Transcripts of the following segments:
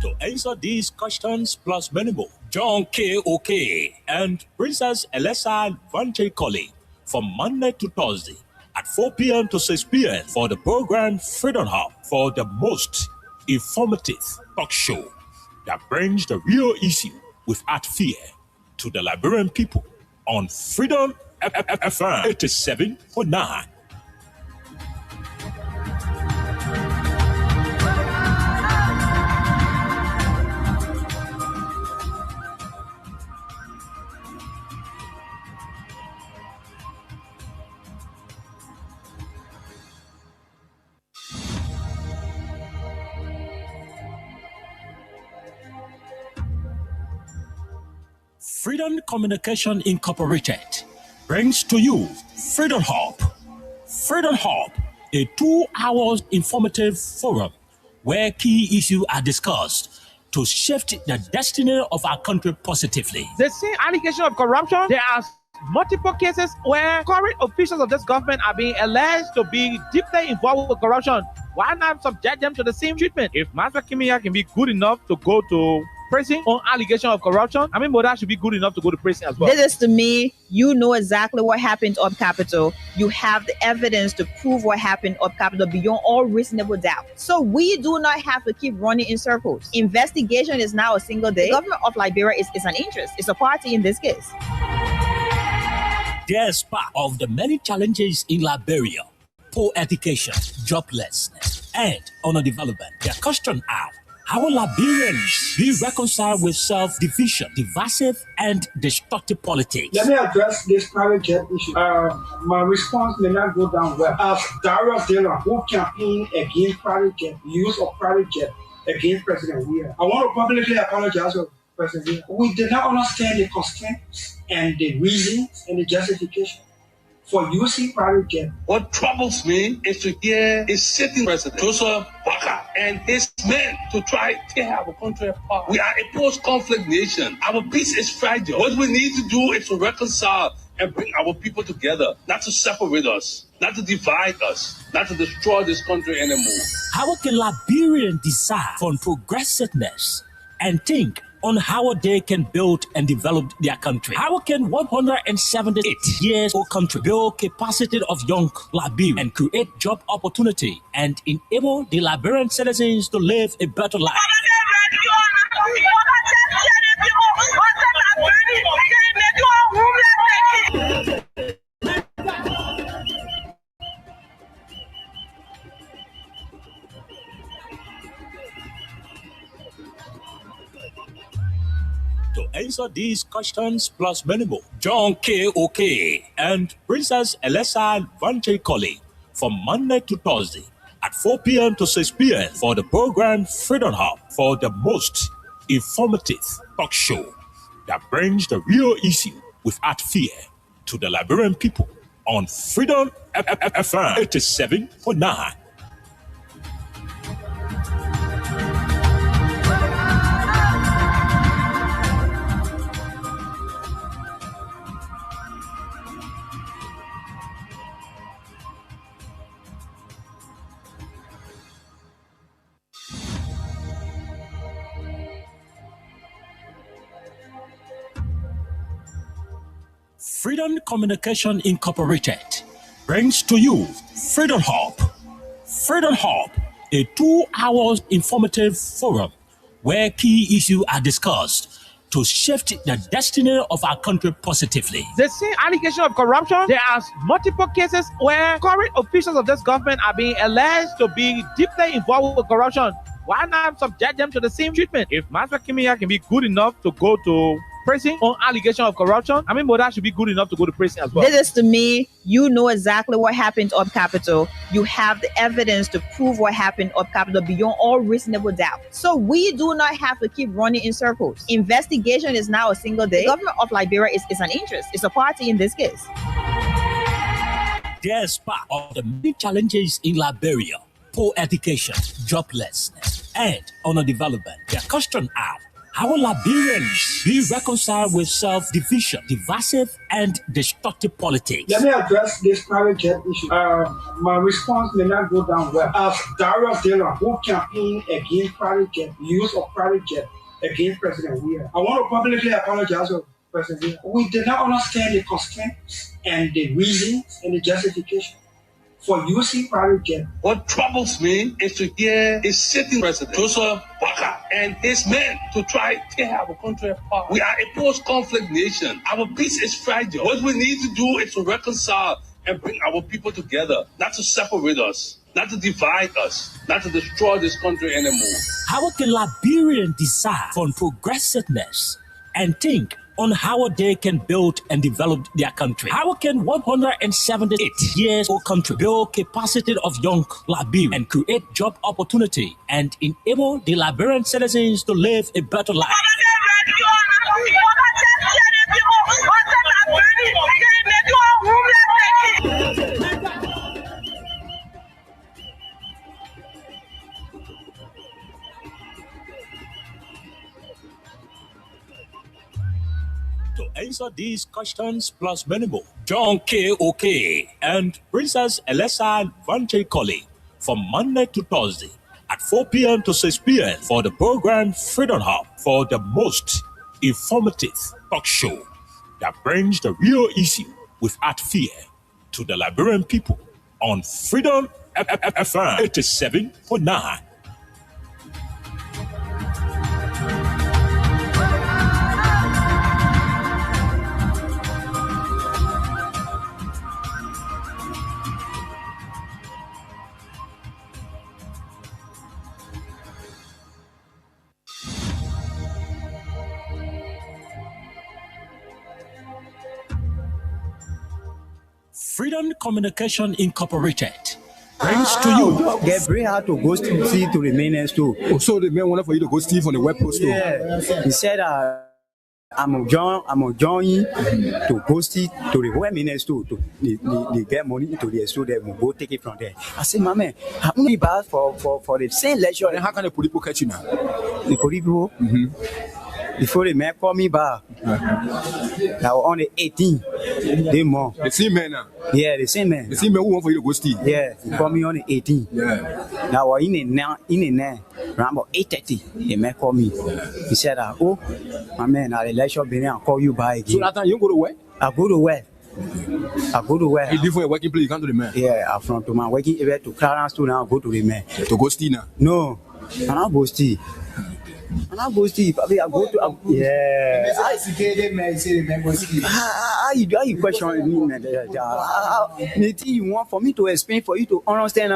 To answer these questions plus many more, John K. Oke and Princess Elesa Vanche Colley from Monday to Thursday at 4 p.m. to 6 p.m. for the program Freedom Hub, for the most informative talk show that brings the real issue without fear to the Liberian people on Freedom FM 87.9. Freedom Communication Incorporated brings to you Freedom Hub. Freedom Hub, a 2-hour informative forum where key issues are discussed to shift the destiny of our country positively. The same allegation of corruption, there are multiple cases where current officials of this government are being alleged to be deeply involved with corruption. Why not subject them to the same treatment? If Master Kimia can be good enough to go to prison on allegation of corruption, I mean, Moda should be good enough to go to prison as well. This is to me, you know exactly what happened up Capitol. You have the evidence to prove what happened up Capitol beyond all reasonable doubt. So we do not have to keep running in circles. Investigation is now a single day. The government of Liberia is an interest. It's a party in this case. Despite of the many challenges in Liberia, poor education, joblessness, and underdevelopment, the question are, how will Liberians be reconciled with self-division, divisive, and destructive politics? Let me address this private jet issue. My response may not go down well. As Darius Dillon, who campaigned against private jet, use of private jet against President Weah, I want to publicly apologize to President Weah. We did not understand the constraints and the reasons and the justification for using private jet. What troubles me is to hear a sitting president, Joseph Baka, and his men to try to tear our country apart. We are a post-conflict nation. Our peace is fragile. What we need to do is to reconcile and bring our people together, not to separate us, not to divide us, not to destroy this country anymore. How can Liberians decide on progressiveness and think on how they can build and develop their country? How can 178 years old country build capacity of young Liberians and create job opportunity and enable the Liberian citizens to live a better life? To answer these questions plus many more, John K. Oke and Princess Elesa Vanche Colley from Monday to Thursday at 4 p.m. to 6 p.m. for the program Freedom Hub, for the most informative talk show that brings the real issue without fear to the Liberian people on Freedom FM 87.9. Freedom Communication Incorporated brings to you Freedom Hub. Freedom Hub, a 2-hour informative forum where key issues are discussed to shift the destiny of our country positively. The same allegation of corruption, there are multiple cases where current officials of this government are being alleged to be deeply involved with corruption. Why not subject them to the same treatment? If Master Kimia can be good enough to go to prison on allegation of corruption, I mean, Moda should be good enough to go to prison as well. This is to me, you know exactly what happened up Capitol. You have the evidence to prove what happened up Capitol beyond all reasonable doubt. So we do not have to keep running in circles. Investigation is now a single day. The government of Liberia is an interest. It's a party in this case. Despite of the many challenges in Liberia, poor education, joblessness, and underdevelopment, the question are, How will Liberians be reconciled with self-division, divisive and destructive politics? Let me address this private jet issue. My response may not go down well. As Darius Dillon, who campaigned against private jet, use of private jet against President Weir, I want to publicly apologize to President Weir. We did not understand the constraints and the reasons and the justification for using private jet. What troubles me is to hear a sitting president, Joseph Walker, and his men to try to have a country apart. We are a post-conflict nation. Our peace is fragile. What we need to do is to reconcile and bring our people together, not to separate us, not to divide us, not to destroy this country anymore. How can Liberians decide on progressiveness and think on how they can build and develop their country? How can 178 years old country build capacity of young Liberians and create job opportunity and enable the Liberian citizens to live a better life? To answer these questions plus many more, John K. Oke and Princess Elesa Vanche Colley from Monday to Thursday at 4 p.m. to 6 p.m. for the program Freedom Hub, for the most informative talk show that brings the real issue without fear to the Liberian people on Freedom FM 87.9. Freedom Communication Incorporated brings to you. Gabriel had to go see to the mainland too. Oh, so the man wanted for you to go Steve on the web post too. Yeah, he said, I'm joining to go see to the web mainland too. They get money into the store, they will go take it from there. I said, my man, how many bars for the same lecture? And how can the people catch you now? The people. Before the man called me back, now on the 18th, they more. The same man now? Yeah, the same man. The same man who want for you to go Steve? Yeah, he called me on the 18th. Yeah. Now in the around about 8:30, the man called me. He said, oh, my man, I'll let you be and call you back again. So that time you go to work? I go to work. You live for a working place, you come to the man? Yeah, I'm from to my working area to Clarence to now go to the man. To go Steve now? No, I'm not go Steve. I go Steve. I go to yeah. How you question me, man? The thing you want for me to explain for you to understand,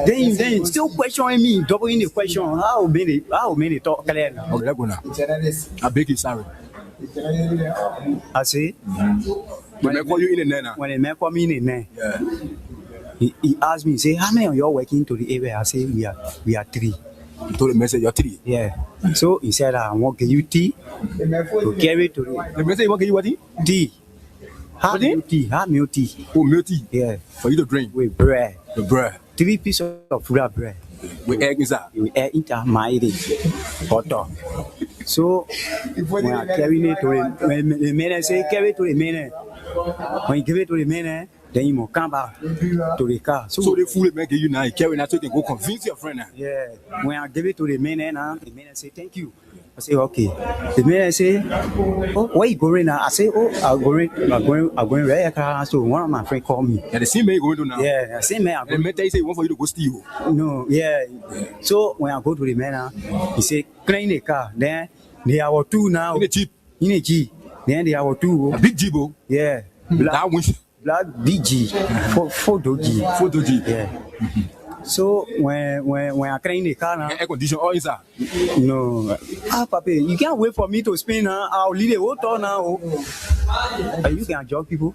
then still questioning me, doubling the question. How many talk clear now? Okay, let's go now. I beg you, sorry. I see. When they call you in the night, when the man call me in the night, yeah. He asked me, say, how many of you are working to the area? I say, we are 3. You told the message you're 3. Yeah. So he said, I want to give you tea to carry to the. The message you want to give you what? Tea. Hot milk tea. Hot milk tea. Oh, milk tea? Yeah. For you to drink? With bread. The bread. 3 pieces of real bread. With egg inside? With egg inside my butter. So when I carry it to the man, say carry it to the man. When you give it to the man, then you must come back to the car. So the food make you now, you carry that so you can go convince your friend now. Yeah. When I give it to the man, the man say thank you. I say okay. The man say, oh, where you going now? I say, oh, I'm going right here. So one of my friends called me. Yeah, the same man you going to now. Yeah, the same man. And the man tell you say he want for you to go steal. No, yeah. So when I go to the man, he say clean the car. Then they are 2 now. In a jeep. In a jeep. Then they are 2. A big jeep. Yeah. That one. Black BG, photo G. Yeah. So when I clean the car now, air condition all inside. No, Papa, you can't wait for me to spin now. I'll leave the whole tour now. You can judge people.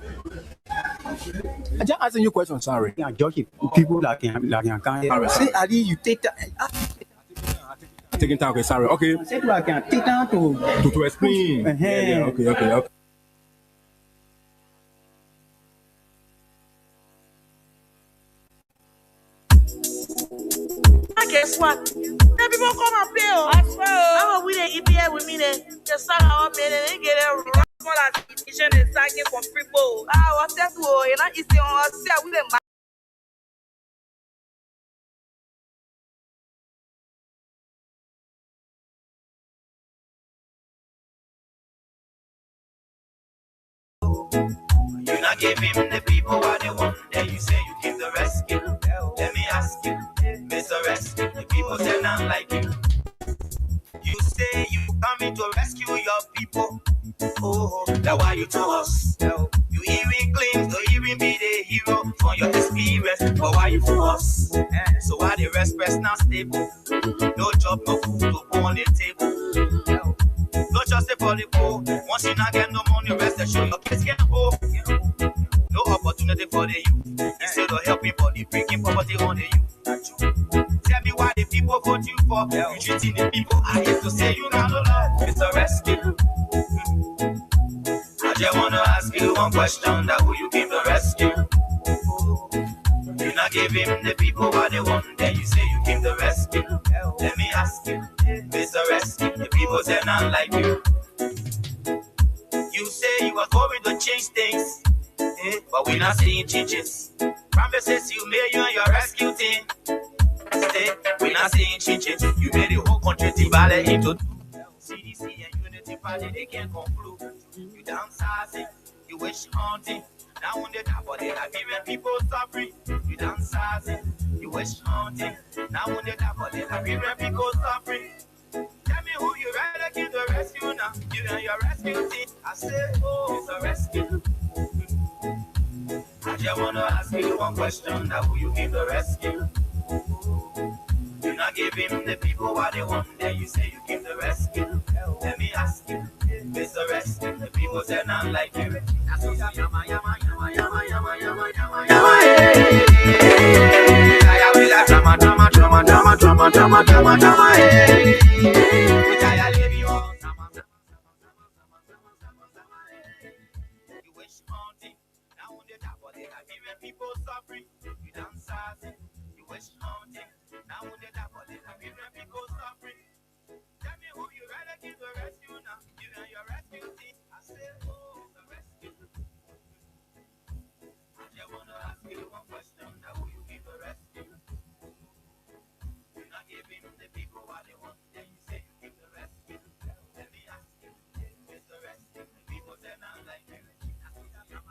I just asking you question, sorry. You can judge people like you can. Say, Ali, you take that. Taking time, okay, sorry. Okay. I said, I can take time to explain. Yeah, okay. Guess what? The people come and pay. I swear. How will we eat here with me? You not give him the people what they want. Then you say you give the rescue. Let me ask you, Mr. Rescue, the people say not like you. You say you coming to rescue your people. Oh, that's why you to us. You even claim to even be the hero for your experience. But why you to us? So why the rest now stable? No job, no food to put on the table. No just for the poor. Once you not get no money, rest assured your kids can go. No opportunity for the youth. Instead of helping body, breaking poverty on the youth. Tell me why the people vote you for. You treating the people. I hate to say you not love. It's a rescue. I just wanna ask you one question. That who you give the rescue? You not give him the people what they want. Then you say you give the rescue. Let me ask you, Mr. Rescue. The people say not like you. You say you was going to change things, but we not seeing changes. Promises you made you and your rescue team. Stay, we not seeing changes. You made the whole country divide into CDC and Unity Party, they can't conclude. You downsizing, you wish haunting. Now when they die, but they like when people suffering. You downsizing, you wish haunting. Now when they die, but they like when people suffering. Tell me who you rather give the rescue now. You and your rescue team. I say, oh, it's a rescue. I just wanna ask you one question. Now who you give the rescue? You not give him the people what they want. Then you say you give the rescue. Let me ask you, Mr. Rescue. The people say not like you. That's what yama yama yama yama yama yama yama yama yama. I will have drama drama drama drama drama drama drama drama. Which I leave you on. You wish haunting. Now on the top of it, I give people suffering. You downsizing. You wish haunting. Now on the top of it, I give people suffering. Tell me who you rather give the rescue now. You and your rescue team. I say, oh, the rescue. I just wanna ask you one question. Now who you give the rescue? You not give him the people what they want. Then you say you give the rescue. Let me ask you, Mr. Rescue. The people say not like you. Yama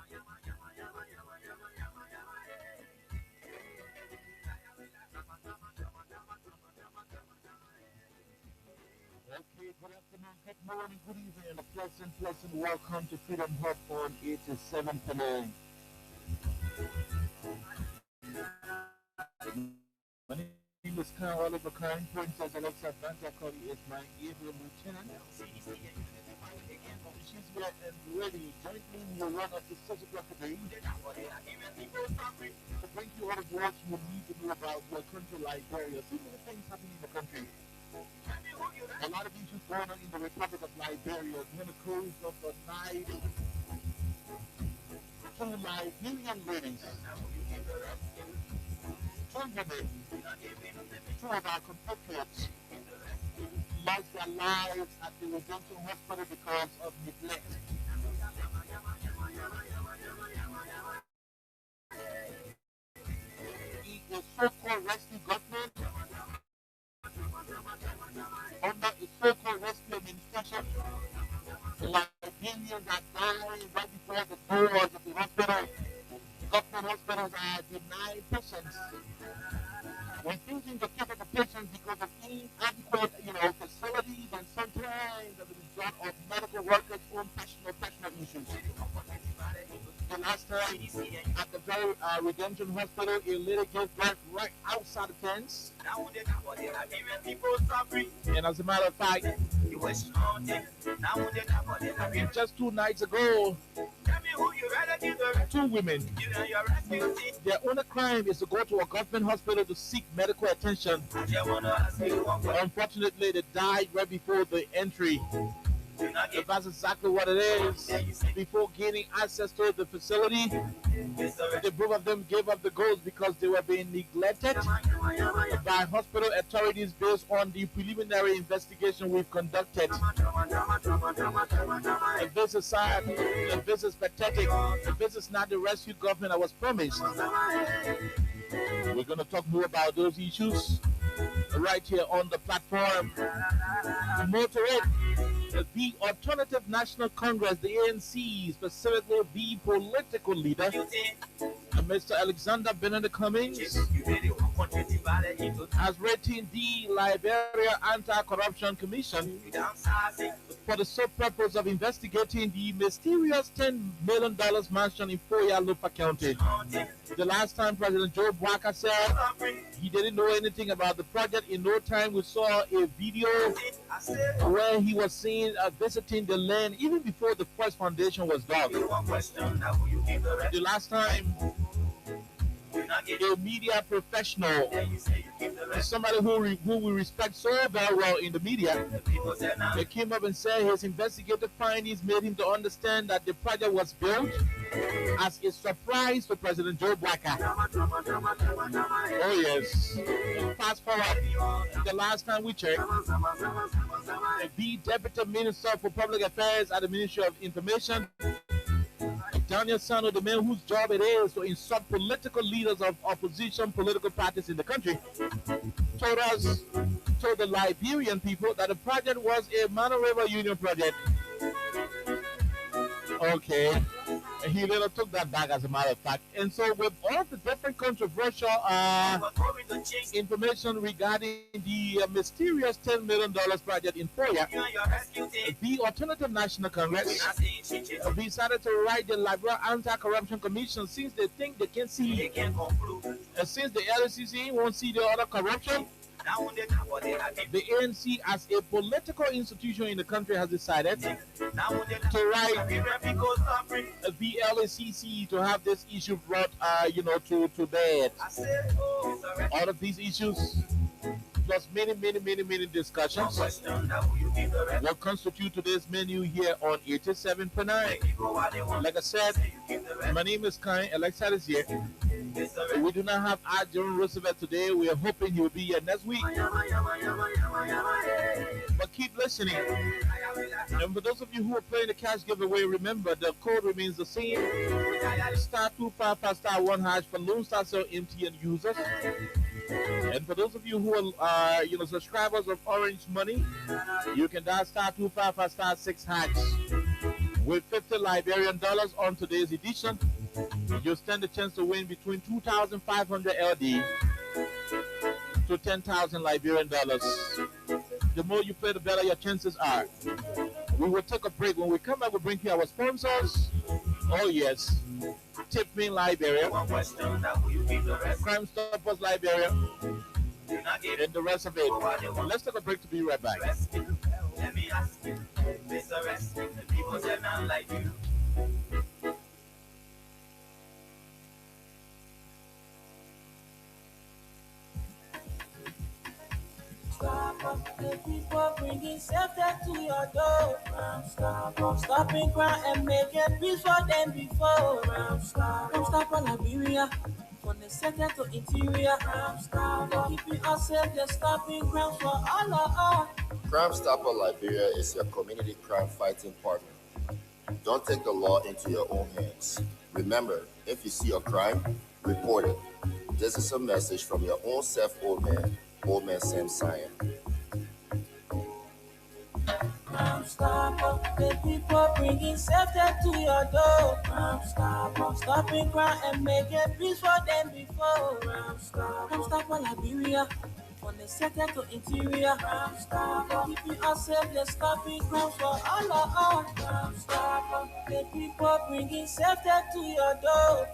yama yama yama yama yama yama yama. Okay, good afternoon, good morning, good evening, and a pleasant welcome to Freedom Hub on 87 today. My name is Kyle Oliver Kine. Princess Alexa Vanjakoli is my area lieutenant. She's here and ready. Jointly, we'll run up to 6 o'clock today to bring you all of what you need to know about your country, Liberia. So many things happening in the country. A lot of issues going on in the Republic of Liberia. Near the coast of the Nile. 2 Liberian ladies, 2 women, 2 of our compatriots lost their lives at the Redemption Hospital because of neglect. The so-called rescue government, under a so-called rescue administration, Liberians are dying right before the doors of the hospital. Government hospitals are denying patients, refusing to care for the patients because of inadequate, facilities and sometimes as a result of medical workers' own personal issues. The last time at the very Redemption Hospital, a lady gave birth right outside the fence. And as a matter of fact, just 2 nights ago, 2 women, their only crime is to go to a government hospital to seek medical attention. Unfortunately, they died right before the entry If that's exactly what it is, before gaining access to the facility, the group of them gave up the goals because they were being neglected by hospital authorities based on the preliminary investigation we've conducted. If this is sad, if this is pathetic, if this is not the rescue government I was promised, we're going to talk more about those issues right here on the platform. More to it, the Alternative National Congress, the ANC, specifically the political leader, Mr. Alexander Benedict Cummings, has written the Liberia Anti-Corruption Commission for the sole purpose of investigating the mysterious $10 million mansion in Foya, Lupa County. The last time President Joe Bwaka said he didn't know anything about the project. In no time, we saw a video where he was seen visiting the land even before the first foundation was dug. The last time, a media professional, somebody who we respect so very well in the media, they came up and said his investigative findings made him to understand that the project was built as a surprise to President Joe Bwaka. Oh yes. Fast forward, the last time we checked, the Deputy Minister for Public Affairs at the Ministry of Information, Daniel Sano, the man whose job it is to insult political leaders of opposition political parties in the country, told the Liberian people that the project was a Mano River Union project. Okay. And he later took that back, as a matter of fact. And so with all the different controversial information regarding the mysterious $10 million project in Foya, the Alternative National Congress decided to write the Liberia Anti-Corruption Commission since they think they can see, since the LCC won't see the other corruption. The ANC, as a political institution in the country, has decided to write the LACC to have this issue brought, to bed. All of these issues, plus many discussions, will constitute today's menu here on 87.9. Like I said, my name is Kai. Alexa is here. We do not have John Roosevelt today. We are hoping he will be here next week. But keep listening. And for those of you who are playing the cash giveaway, remember the code remains the same. *255*1# for Lone Star Cell MTN users. And for those of you who are subscribers of Orange Money, you can dial *255*6#. With $50 Liberian on today's edition, you stand a chance to win between 2,500 LD to 10,000 Liberian dollars. The more you play, the better your chances are. We will take a break. When we come back, we'll bring you our sponsors. Oh yes, Tip Me Liberia, Crime Stoppers Liberia, and the rest of it. Let's take a break to be right back. Let me ask you, Mr. Rescue, the people say not like you. The people bringing safety to your door. Stopping crime and making peace for them before. Stop on Liberia, from the second to interior. Keeping us safe, they're stopping crime for all of us. Crime Stopper Liberia is your community crime fighting partner. Don't take the law into your own hands. Remember, if you see a crime, report it. This is a message from your own self, Old Man Sam Sion. Crime Stopper, the people bringing safety to your door. Stopping crime and making peace for them before. Crime Stopper Liberia, from the second to interior. Keeping us safe, they're stopping crime for all of us. The people bringing safety to your door.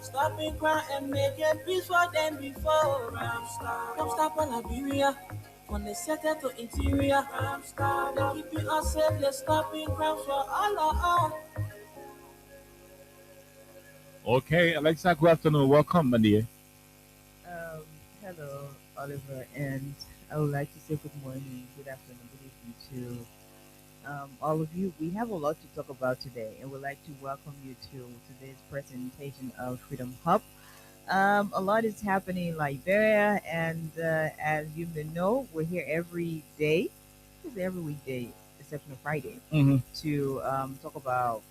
Stopping crime and making peace for them before. Crime Stopper Liberia, from the second to interior. Keeping us safe, they're stopping crime for all of us. Okay, Alexa, good afternoon. Welcome, my dear. Hello, Oliver, and I would like to say good morning, good afternoon, good evening to all of you. We have a lot to talk about today, and we'd like to welcome you to today's presentation of Freedom Hub. A lot is happening in Liberia, and as you may know, we're here every day, just every weekday, exception of Friday, Mhm. to talk about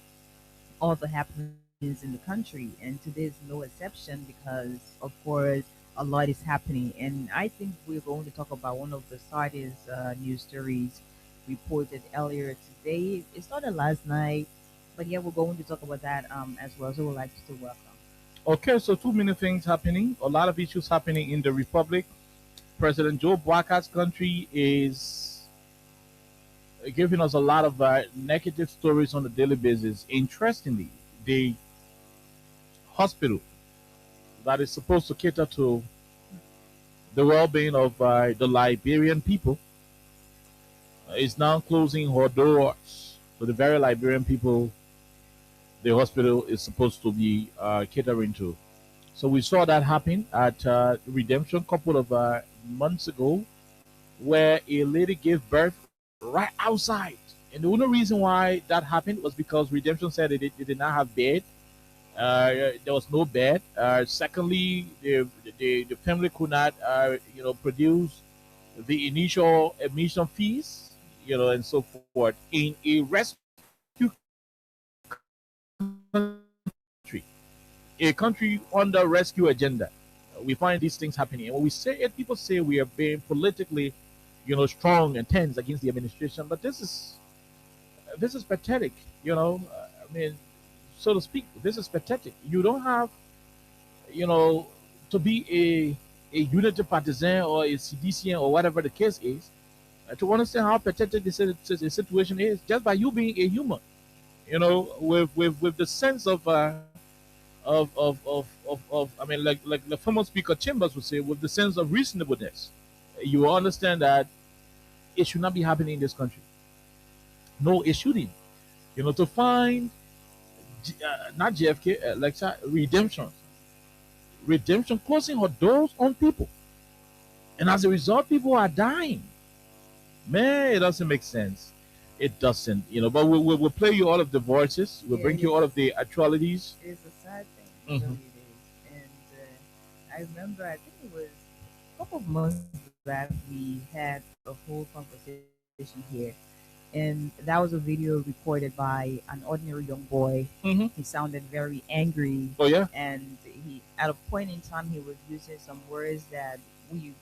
all the happenings in the country. And today is no exception because, of course, a lot is happening. And I think we're going to talk about one of the saddest news stories reported earlier today. It started last night, but yeah, we're going to talk about that as well. So we'd like to welcome. Okay, so too many things happening. A lot of issues happening in the republic. President Joe Bwaka's country is giving us a lot of negative stories on a daily basis. Interestingly, the hospital that is supposed to cater to the well-being of the Liberian people is now closing her doors to the very Liberian people the hospital is supposed to be catering to. So we saw that happen at Redemption a couple of months ago, where a lady gave birth right outside. And the only reason why that happened was because Redemption said it did not have bed. There was no bed. Secondly, the family could not, produce the initial admission fees, and so forth. In a rescue country, a country under rescue agenda, we find these things happening. And when we say it, people say we are being politically, strong and tense against the administration. But this is pathetic. I mean, so to speak, this is pathetic. You don't have, you know, to be a unity partisan or a CDCN or whatever the case is, to understand how pathetic the situation is, just by you being a human, with the sense of I mean, like the former speaker Chambers would say, with the sense of reasonableness, you will understand that it should not be happening in this country. No, it shouldn't. To find not JFK, redemption closing her doors on people, and as a result, people are dying. Man, it doesn't make sense. It doesn't, But we'll play you all of the voices. We'll Yeah, bring you all of the actualities. it's a sad thing. It Mhm. really is. And I remember, I think it was a couple of months back, we had a whole conversation here. And that was a video recorded by an ordinary young boy. Mhm. He sounded very angry. Oh yeah. And he, at a point in time, he was using some words that we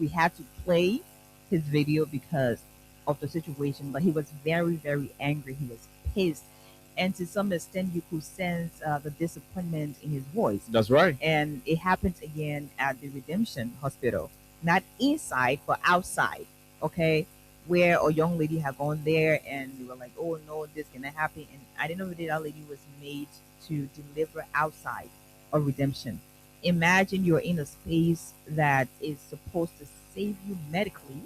had to play his video because of the situation. But he was very, very angry. He was pissed. And to some extent, you could sense the disappointment in his voice. That's right. And it happened again at the Redemption Hospital, not inside, but outside. Okay, where a young lady had gone there, and they were like, "Oh no, this cannot happen." And I didn't know that that lady was made to deliver outside of Redemption. Imagine you're in a space that is supposed to save you medically,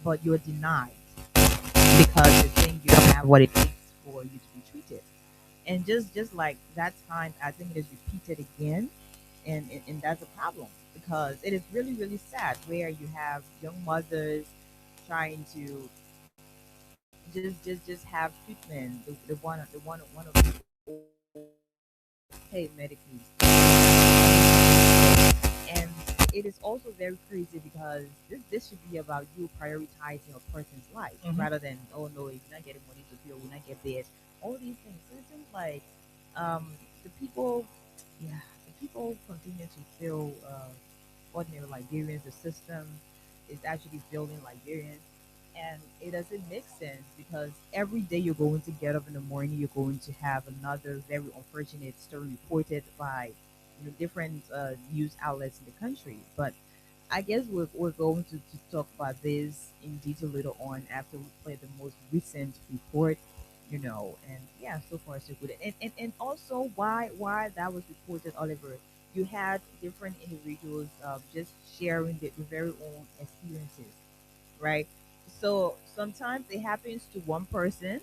but you're denied because they think you don't have what it takes for you to be treated. And just like that time, I think it is repeated again, and that's a problem because it is really really sad where you have young mothers trying to just have treatment. They want to be paid medically, and it is also very crazy because this should be about you prioritizing a person's life Mhm. rather than, oh no, if you're not getting money to pay, we're not get this, all these things. So it seems like um the people, yeah, the people continue to feel ordinary Liberians. The system is actually failing Liberians, and it doesn't make sense because every day you're going to get up in the morning, you're going to have another very unfortunate story reported by different news outlets in the country. But I guess we're going to talk about this in detail later on after we play the most recent report, and yeah, so far so good. And also why that was reported, Oliver. You had different individuals just sharing their very own experiences, right? So sometimes it happens to one person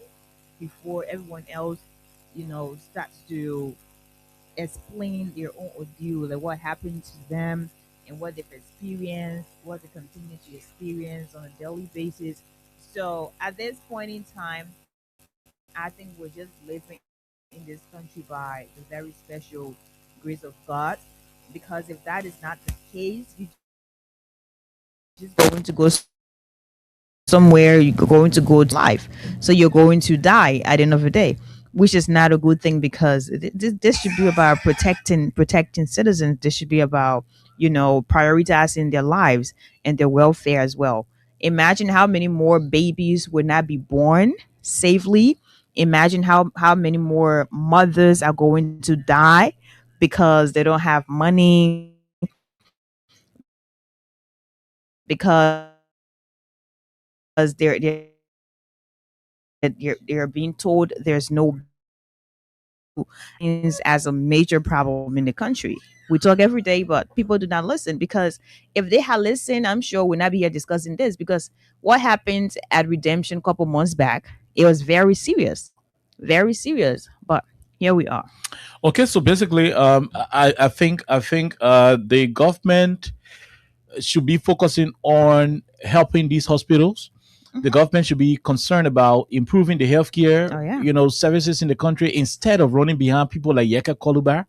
before everyone else, starts to explain their own ordeal, like what happened to them and what they've experienced, what they continue to experience on a daily basis. So at this point in time, I think we're just living in this country by the very special grace of God. Because if that is not the case, you just going to go somewhere, you're going to go to life. So you're going to die at the end of the day, which is not a good thing because this should be about protecting citizens. This should be about, prioritizing their lives and their welfare as well. Imagine how many more babies would not be born safely. Imagine how many more mothers are going to die because they don't have money, because they're being told there's no is as a major problem in the country. We talk every day, but people do not listen, because if they had listened, I'm sure we'll not be here discussing this, because what happened at Redemption a couple months back, it was very serious. But here we are. Okay, so basically, I think the government should be focusing on helping these hospitals. The government should be concerned about improving the healthcare, Oh yeah. services in the country, instead of running behind people like Yeka Kolubar,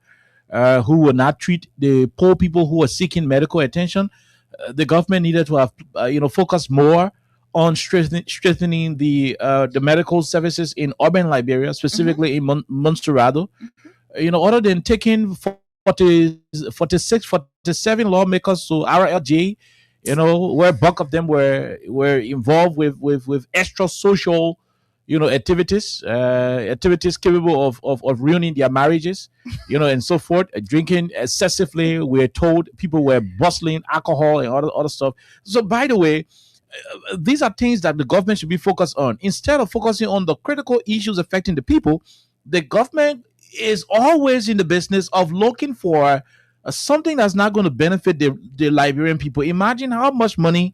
who will not treat the poor people who are seeking medical attention. The government needed to have, focus more on strengthening the medical services in urban Liberia, specifically in Monsterrado. Other than taking 40, 46, 47 lawmakers to RLJ, where bulk of them were involved with extra social, activities capable of ruining their marriages, and so forth. Drinking excessively, we're told people were bustling alcohol and other stuff. So, by the way, these are things that the government should be focused on instead of focusing on the critical issues affecting the people. The government is always in the business of looking for something that's not going to benefit the Liberian people. Imagine how much money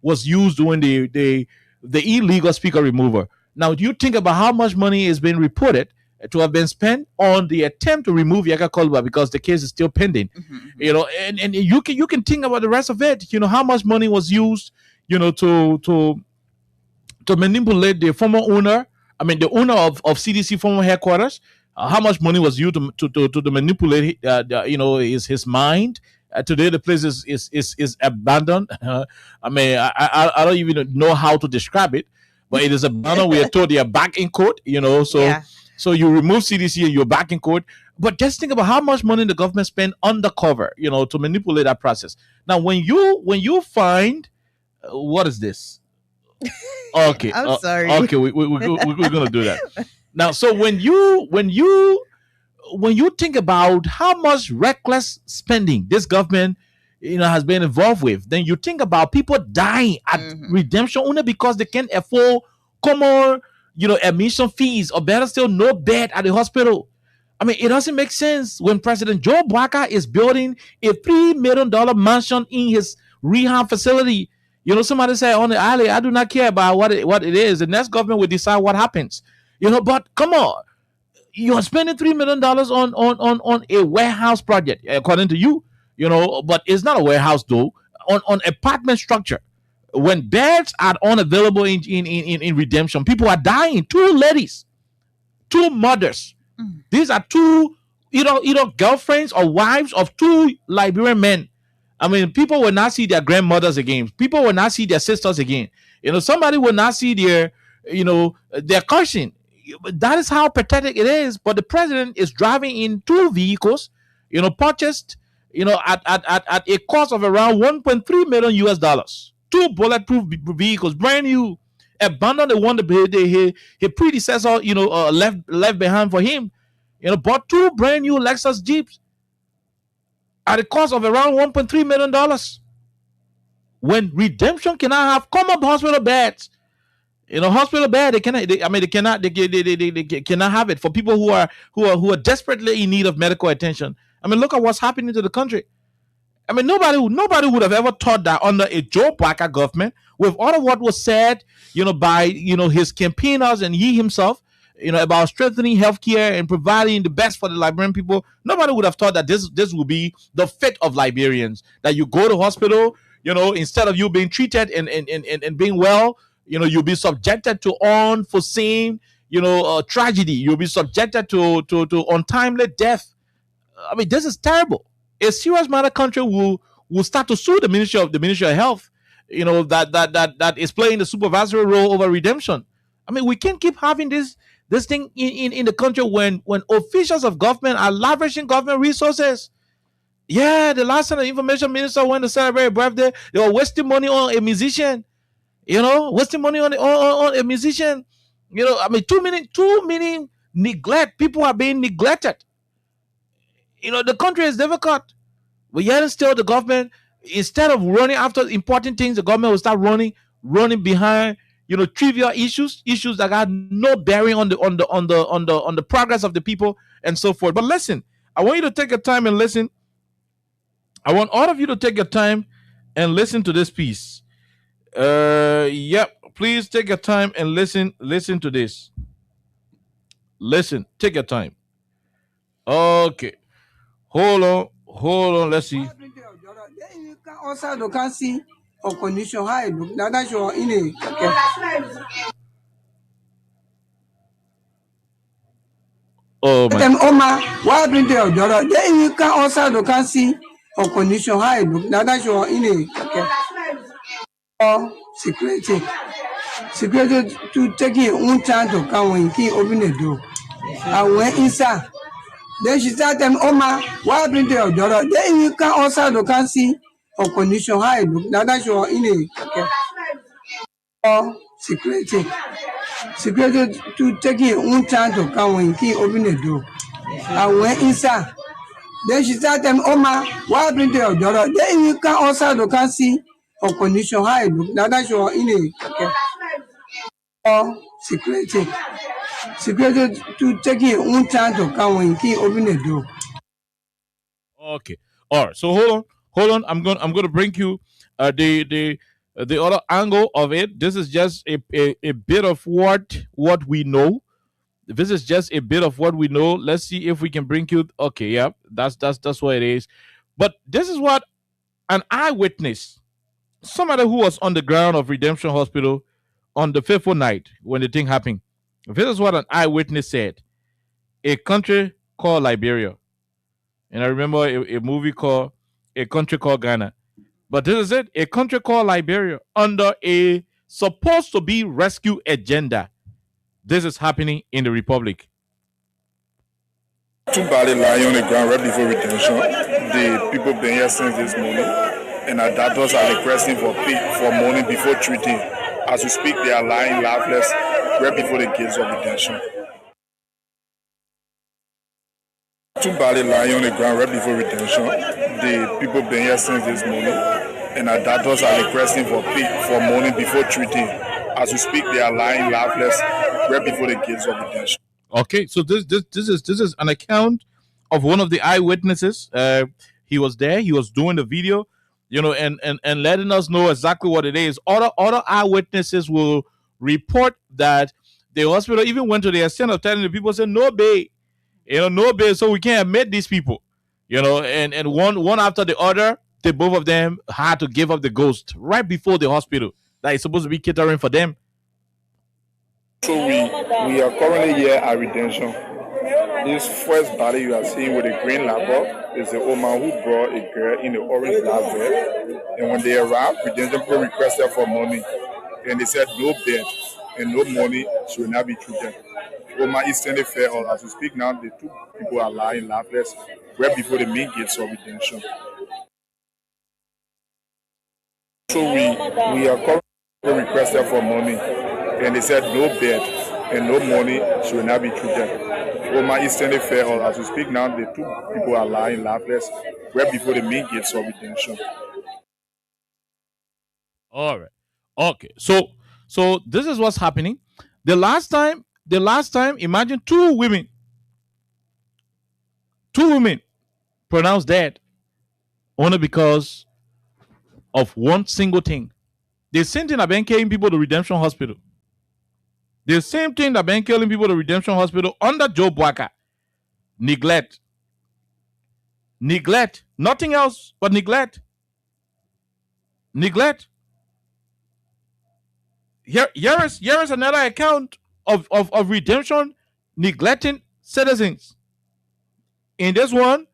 was used during the illegal speaker remover. Now, do you think about how much money is being reported to have been spent on the attempt to remove Yaka Kolba, because the case is still pending? And you can think about the rest of it. How much money was used, to manipulate the former owner. I mean, the owner of CDC former headquarters. How much money was used to manipulate, his mind. Today, the place is abandoned. I mean, I don't even know how to describe it, but it is abandoned. We are told they are back in court. So Yeah. so you remove CDC and you're back in court. But just think about how much money the government spent undercover, to manipulate that process. Now, when you find what is this? Okay. I'm sorry. Okay, we're gonna do that now. So when you think about how much reckless spending this government has been involved with, then you think about people dying at Redemption only because they can't afford common admission fees, or better still, no bed at the hospital. I mean, it doesn't make sense when President Joe Baka is building a $3 million mansion in his rehab facility. Somebody say on the alley, I do not care about what it is. The next government will decide what happens. But come on, you're spending $3 million on a warehouse project, according to you. But it's not a warehouse though. On apartment structure, when beds are unavailable in Redemption, people are dying. Two ladies, two mothers. These are two, either girlfriends or wives of two Liberian men. I mean, people will not see their grandmothers again. People will not see their sisters again. Somebody will not see their cousin. That is how pathetic it is. But the president is driving in two vehicles, purchased, at a cost of around 1.3 million US dollars. Two bulletproof vehicles, brand new. Abandoned the one that his predecessor, left behind for him. Bought two brand new Lexus Jeeps at a cost of around $1.3 million. When Redemption cannot have common hospital beds, hospital bed, they cannot have it for people who are desperately in need of medical attention. I mean, look at what's happening to the country. I mean, nobody would have ever thought that under a Joe Baka government, with all of what was said, by his campaigners and he himself, about strengthening healthcare and providing the best for the Liberian people. Nobody would have thought that this would be the fate of Liberians. That you go to hospital, instead of you being treated and being well, you'll be subjected to unforeseen, tragedy. You'll be subjected to untimely death. I mean, this is terrible. A serious matter country will start to sue the Ministry of Health, that is playing the supervisory role over redemption. I mean, we can't keep having this thing in the country when officials of government are lavishing government resources. Yeah, the last time the information minister went to celebrate a birthday, they were wasting money on a musician. Wasting money on a musician. I mean, too many neglect. People are being neglected. The country is difficult. But yet still the government, instead of running after important things, the government will start running behind, trivial issues that got no bearing on the progress of the people and so forth. But listen, I want you to take your time and listen. I want all of you to take your time and listen to this piece. Please take your time and listen to this. Listen, take your time. Okay. Hold on, let's see. Also, you can see a condition high. Now that you are in a oh my. Why bring the other? Then you can also you can see a condition high. Now that you are in a security to take your own time to come when you open the door. And when inside. Then she said them, why bring the other? Then you can also you can see a condition high. Now that you are in a security to take your own time to come when you open the door. And when inside. Then she said them, why bring the other? Then you can also you can see a condition high. Now that you are in a security to take your own time to come when you open the door. Okay. All right. So hold on. I'm going to bring you the other angle of it. This is just a bit of what we know. This is just a bit of what we know. Let's see if we can bring you. Okay. Yeah. That's what it is. But this is what an eyewitness, somebody who was on the ground of Redemption Hospital on the fateful night when the thing happened. This is what an eyewitness said. A country called Liberia. And I remember a movie called A Country Called Ghana. But this is it. A country called Liberia under a supposed to be rescue agenda. This is happening in the Republic. Two bodies lying on the ground right before redemption. The people been here since this morning. And our doctors are requesting for money before treating. As we speak, they are lying lifeless right before the gates of redemption. Two bodies lying on the ground right before redemption. The people been here since this morning. And our doctors are requesting for money before treating. As we speak, they are lying lifeless right before the gates of redemption. Okay, so this is an account of one of the eyewitnesses. He was there. He was doing the video, and letting us know exactly what it is. Other eyewitnesses will report that the hospital even went to the extent of telling the people, "Say no bail, no bail, so we can't admit these people." And one after the other, the both of them had to give up the ghost right before the hospital that is supposed to be catering for them. So we are currently here at Redemption. This first body you are seeing with a green lab is the old man who brought a girl in the orange lab bed. And when they arrived, Redemption people requested for money. And they said no bed and no money, she will not be treated. The old man instantly fell. As we speak now, the two people are lying lifeless right before the main gates of Redemption. So we are currently requested for money. And they said no bed and no money, she will not be treated. Oma instantly fell. As we speak now, the two people are lying lifeless right before the main gates of redemption. All right. Okay. So this is what's happening. The last time, imagine two women pronounced dead only because of one single thing. The same thing that been killing people to Redemption Hospital. The same thing that been killing people to Redemption Hospital under Joe Bwaka. Neglect. Neglect. Nothing else but neglect. Neglect. Here is another account of redemption neglecting citizens. In this one,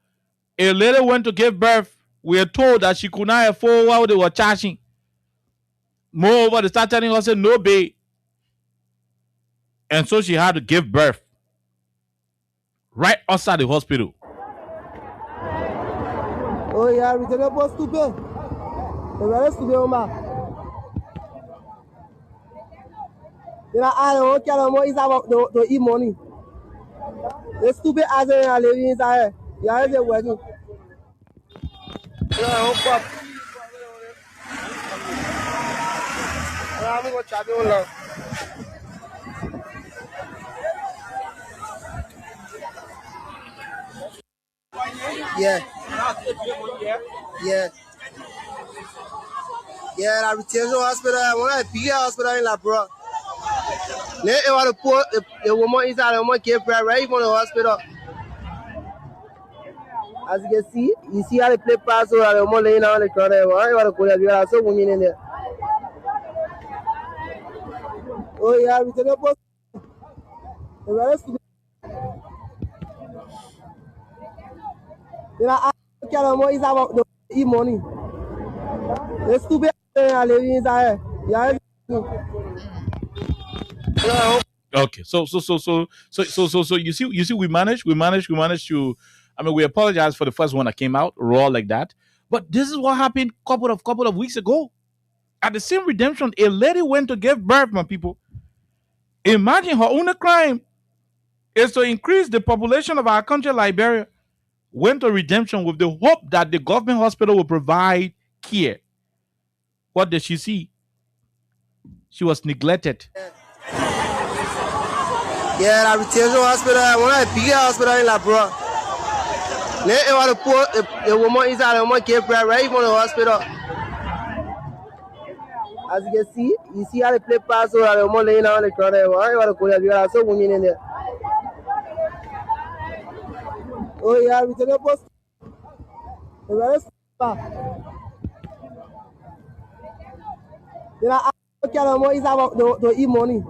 a lady went to give birth. We are told that she could not afford what they were charging. Moreover, they started telling her, say, no babe. And so she had to give birth right outside the hospital. Oh yeah, we tell you stupid. The very stupid man. You know, I don't care more is about to eat money. The stupid as a living inside. You are just working. Yeah, hope up. I'm going to chat you long. Yeah. Yeah. Yeah, la retention hospital, one of the biggest hospital in La Bro. They want to put a woman inside, a woman gave birth right from the hospital. As you can see, you see how they play pass over the woman laying on the corner. You want to go there, you are so women in there. Oh yeah, we tell you about the very stupid. You know, I don't care more is about the eat money. The stupid living inside. Yeah. Okay, so you see, we managed to. I mean, we apologize for the first one that came out raw like that, but this is what happened couple of weeks ago. At the same redemption, a lady went to give birth, my people. Imagine her only crime is to increase the population of our country, Liberia. Went to redemption with the hope that the government hospital will provide care. What did she see? She was neglected. Yeah, la retention hospital, one of the biggest hospital in La Bro. They want to put a woman inside, a woman gave birth right from the hospital. As you can see, you see how they play pass over the woman laying on the corner. You want to go there, you are so women in there. Oh yeah, we tell you about the very stupid. You know, I don't care more is about to eat money.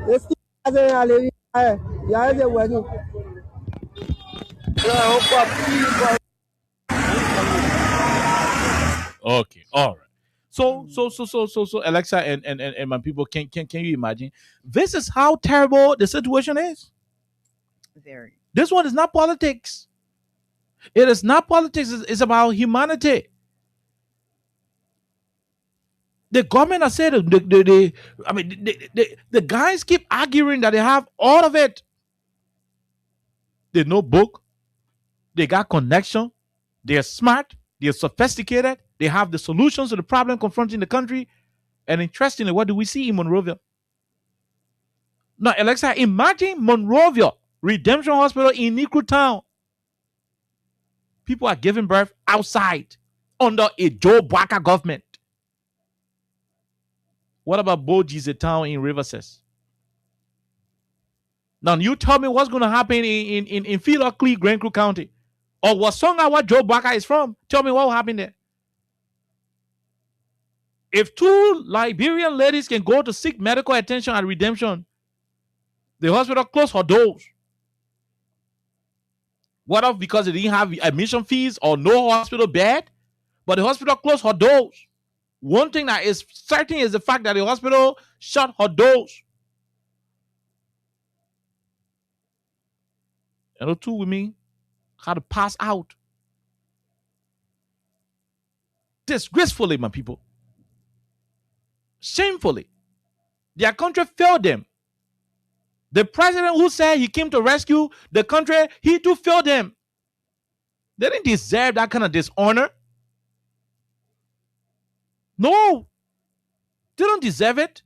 The stupid as a living inside. You are just working. Okay, all right. So, Alexa and my people, can you imagine? This is how terrible the situation is. Very. This one is not politics. It is not politics. It's about humanity. The government has said the guys keep arguing that they have all of it. They know book. They got connection. They're smart. They're sophisticated. They have the solutions to the problem confronting the country. And interestingly, what do we see in Monrovia? Now, Alexa, imagine Monrovia Redemption Hospital in Nikru Town. People are giving birth outside under a Joe Baka government. What about Boji's town in Riverses? Now, you tell me what's going to happen in Philoclee, Grand Creek County. Or Wasonga, where Joe Baka is from. Tell me what will happen there. If 2 Liberian ladies can go to seek medical attention at Redemption, the hospital closed her doors. What if because they didn't have admission fees or no hospital bed? But the hospital closed her doors. One thing that is certain is the fact that the hospital shut her doors. And the 2 women had to pass out. Disgracefully, my people. Shamefully. Their country failed them. The president who said he came to rescue the country, he too failed them. They didn't deserve that kind of dishonor. No. They don't deserve it.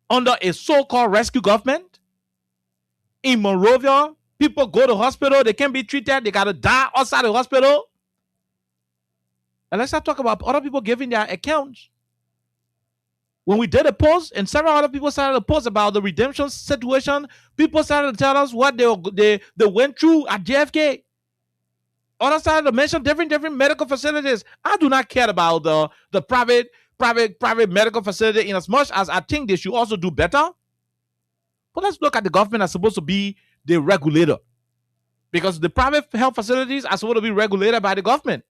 Under a so-called rescue government. In Monrovia, people go to hospital, they can't be treated, they got to die outside the hospital. And let's not talk about other people giving their accounts. When we did a post, and several other people started to post about the redemption situation, people started to tell us what they went through at JFK. Others started to mention different medical facilities. I do not care about the private private medical facility in as much as I think they should also do better. But let's look at the government as supposed to be the regulator. Because the private health facilities are supposed to be regulated by the government.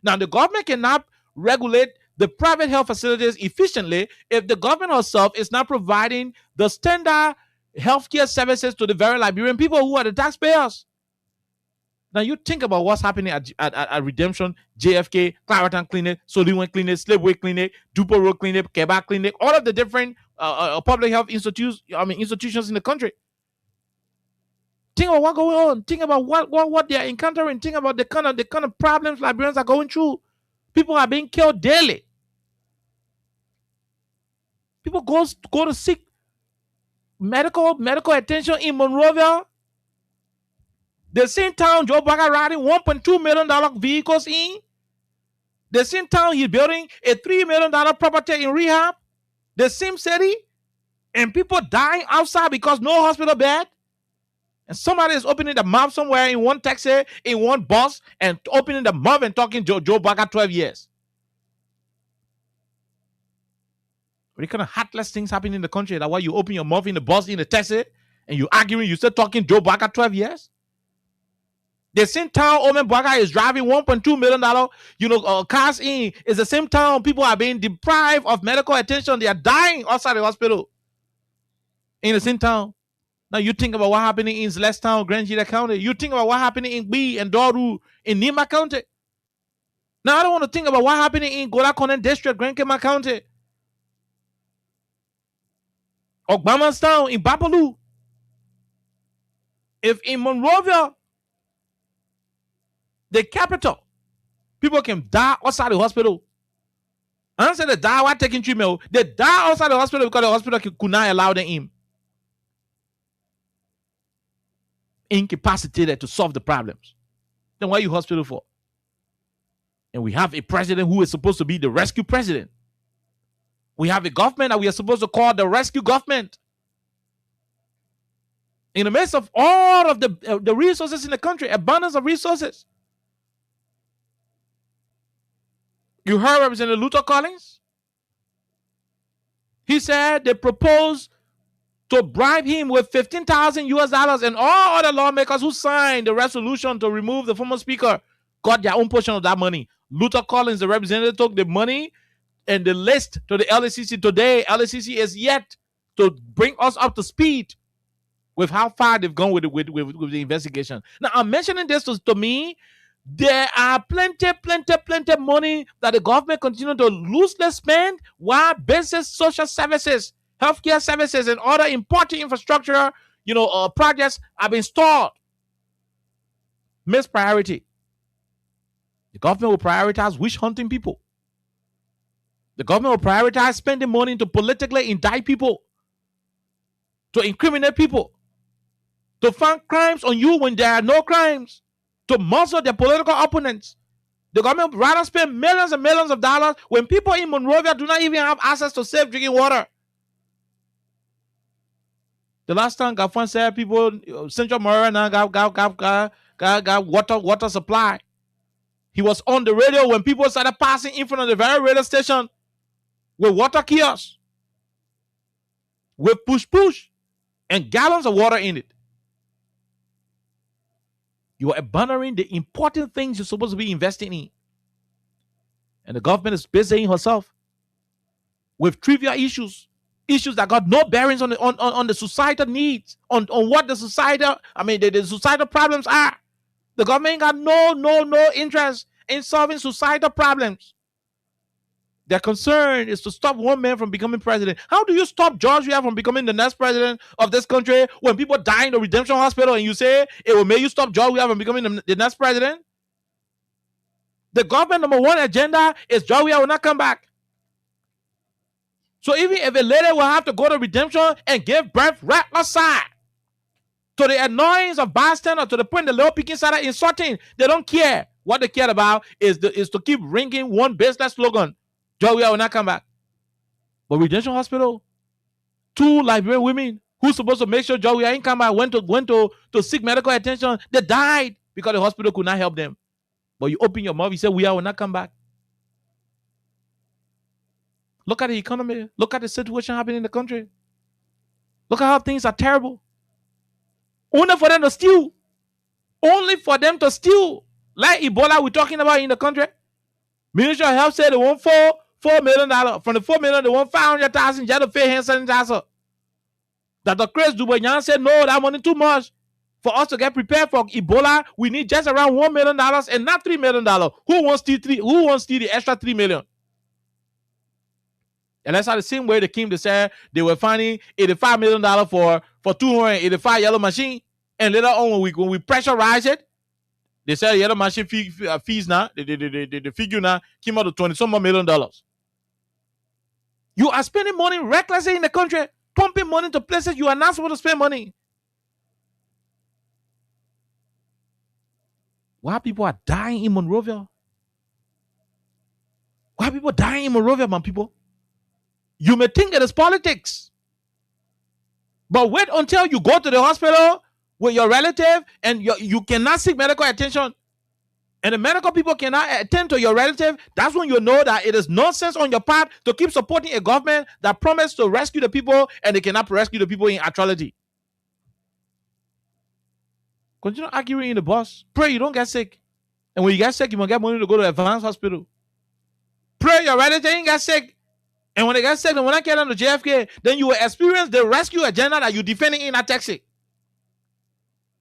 Now, the government cannot regulate the private health facilities efficiently if the government herself is not providing the standard healthcare services to the very Liberian people who are the taxpayers. Now, you think about what's happening at Redemption, JFK, Clareton Clinic, Soliwan Clinic, Slipway Clinic, Dupo Road Clinic, Quebec Clinic, all of the different public health institutions in the country. Think about what's going on. Think about what they are encountering. Think about the kind of problems Liberians are going through. People are being killed daily. People go to seek medical attention in Monrovia. The same town Joe Baga riding $1.2 million vehicles in. The same town he's building a $3 million property in rehab. The same city. And people dying outside because no hospital bed. And somebody is opening the mouth somewhere in one taxi, in one bus, and opening the mouth and talking Joe Baga 12 years. What kind of heartless things happen in the country that why you open your mouth in the bus, in the taxi, and you arguing, you still talking Joe Baga 12 years? The same town Omen Baga is driving $1.2 million, cars in, is the same town people are being deprived of medical attention. They are dying outside the hospital. In the same town. Now you think about what happening in Celeste Town, Grand Gila County. You think about what happening in B and Doru in Nima County. Now I don't want to think about what happening in Gola-Konen District, Grand Kema County. Ogbamas Town in Bapalu. If in Monrovia, the capital, people can die outside the hospital. I don't say they die while taking treatment. They die outside the hospital because the hospital could not allow them in. Incapacitated to solve the problems. Then why are you hospital for? And we have a president who is supposed to be the rescue president. We have a government that we are supposed to call the rescue government. In the midst of all of the resources in the country, abundance of resources. You heard Representative Luther Collins? He said they proposed to bribe him with $15,000 and all other lawmakers who signed the resolution to remove the former speaker got their own portion of that money. Luther Collins, the representative, took the money and the list to the LACC today. LACC is yet to bring us up to speed with how far they've gone with the investigation. Now, I'm mentioning this to me. There are plenty money that the government continue to loosely spend while basic social services, healthcare services, and other important infrastructure, projects have been stalled. Missed priority. The government will prioritize witch hunting people. The government will prioritize spending money to politically indict people, to incriminate people, to find crimes on you when there are no crimes, to muzzle their political opponents. The government would rather spend millions and millions of dollars when people in Monrovia do not even have access to safe drinking water. The last time Gafan said people, Central Monrovia now got water supply. He was on the radio when people started passing in front of the very radio station with water kiosks, with push, and gallons of water in it. You are abandoning the important things you're supposed to be investing in. And the government is busying herself with trivial issues that got no bearings on the societal needs, on what the societal problems are. The government got no interest in solving societal problems. Their concern is to stop one man from becoming president. How do you stop George Weah from becoming the next president of this country when people die in the Redemption Hospital and you say it will make you stop George Weah from becoming the next president? The government number one agenda is George Weah will not come back. So even if a lady will have to go to Redemption and give birth right outside to the annoyance of bystanders, to the point the little picking side insulting, they don't care. What they care about is to keep ringing one baseless slogan. George Weah will not come back. But Redemption Hospital, 2 Liberian women who's supposed to make sure George Weah ain't come back went to seek medical attention. They died because the hospital could not help them. But you open your mouth, you say Weah will not come back. Look at the economy. Look at the situation happening in the country. Look at how things are terrible. Only for them to steal. Only for them to steal. Like Ebola we're talking about in the country. Ministry of Health said they want $4 million. From the $4 million, they want 500,000 just to pay hand sanitizer. Dr. Chris Duboyan said, no, that money too much. For us to get prepared for Ebola, we need just around $1 million and not $3 million. Who wants the extra $3 million? And that's how the same way they came to say they were finding $85 million for 285 yellow machine. And later on, when we pressurize it, they said yellow machine fees now, the figure now came out to $20 million. You are spending money recklessly in the country, pumping money to places you are not supposed to spend money. Why people are dying in Monrovia? Why people dying in Monrovia, man, people? You may think it is politics. But wait until you go to the hospital with your relative and you cannot seek medical attention. And the medical people cannot attend to your relative. That's when you know that it is nonsense on your part to keep supporting a government that promised to rescue the people and they cannot rescue the people in actuality. Continue arguing in the bus. Pray you don't get sick. And when you get sick, you must get money to go to advanced hospital. Pray your relative ain't get sick. And when they get sick, and when I get on the JFK, then you will experience the rescue agenda that you defending in a taxi.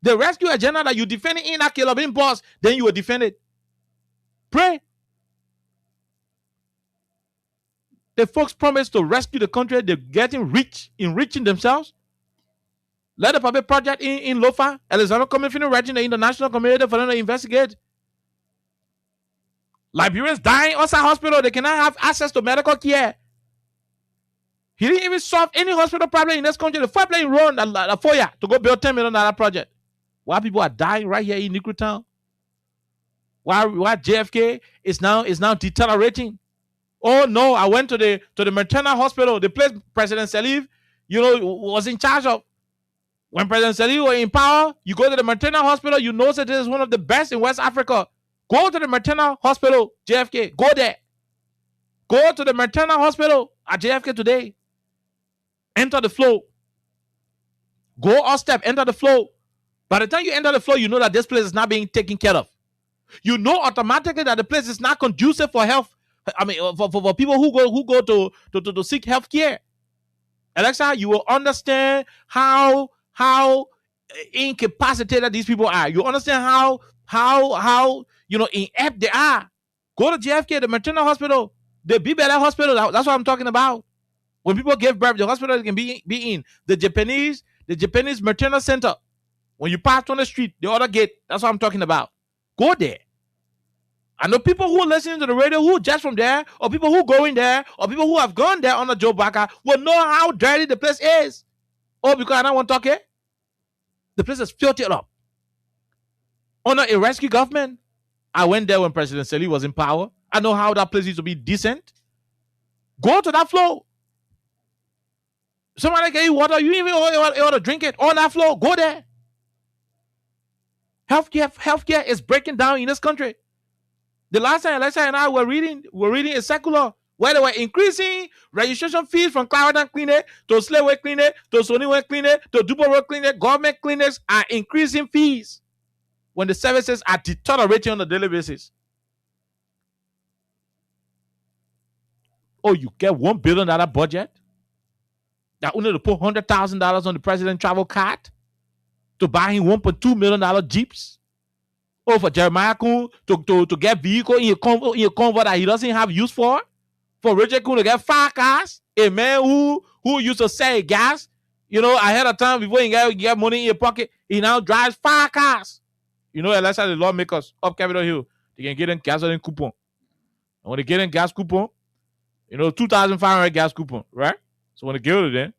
The rescue agenda that you defending in a Kilobin bus, then you will defend it. Pray. The folks promise to rescue the country. They're getting rich, enriching themselves. Let the public project in Lofa, Elizabeth Commission writing the international community for them to investigate. Liberians dying outside hospital. They cannot have access to medical care. He didn't even solve any hospital problem in this country. The first place he run the FOIA to go build $10 million project. Why people are dying right here in Negro Town? Why JFK is now deteriorating? Oh no, I went to the maternal hospital, the place President Salif, was in charge of. When President Salif was in power, you go to the maternal hospital, you know that it is one of the best in West Africa. Go to the maternal hospital, JFK. Go there. Go to the maternal hospital at JFK today. Enter the flow. Go up step, enter the flow. By the time you enter the flow, you know that this place is not being taken care of. You know automatically that the place is not conducive for health. I mean, for people who go to seek health care. Alexa, you will understand how incapacitated these people are. You understand how inept they are. Go to JFK, the maternal hospital, the Bibele hospital. That's what I'm talking about. When people give birth, the hospital can be in the Japanese maternal center. When you pass on the street, the other gate. That's what I'm talking about. Go there. I know people who are listening to the radio who just from there, or people who go in there, or people who have gone there under Joe Baca will know how dirty the place is. Oh, because I don't want to talk here? The place is filtered up. Under a rescue government, I went there when President Salih was in power. I know how that place used to be decent. Go to that floor. Somebody get you water, you even want to drink it on that floor. Go there. Healthcare is breaking down in this country. The last time Alexa and I were reading a circular where they were increasing registration fees from Clarendon Clinic to Sleway Clinic to Soniway Clinic to Duboro Clinic. Government clinics are increasing fees when the services are deteriorating on a daily basis. Oh, you get $1 billion budget that only to put $100,000 on the president's travel card to buy him $1.2 million Jeeps. Oh, for Jeremiah Kuhn to get vehicle in a convo that he doesn't have use for. For Richard Kuhn to get 5 cars. A man who used to sell gas, ahead of time before he get money in your pocket, he now drives 5 cars. Let's say the lawmakers up Capitol Hill, they can get in gasoline coupon. And when they get in gas coupon, 2,500 gas coupon, right? So when they get it then,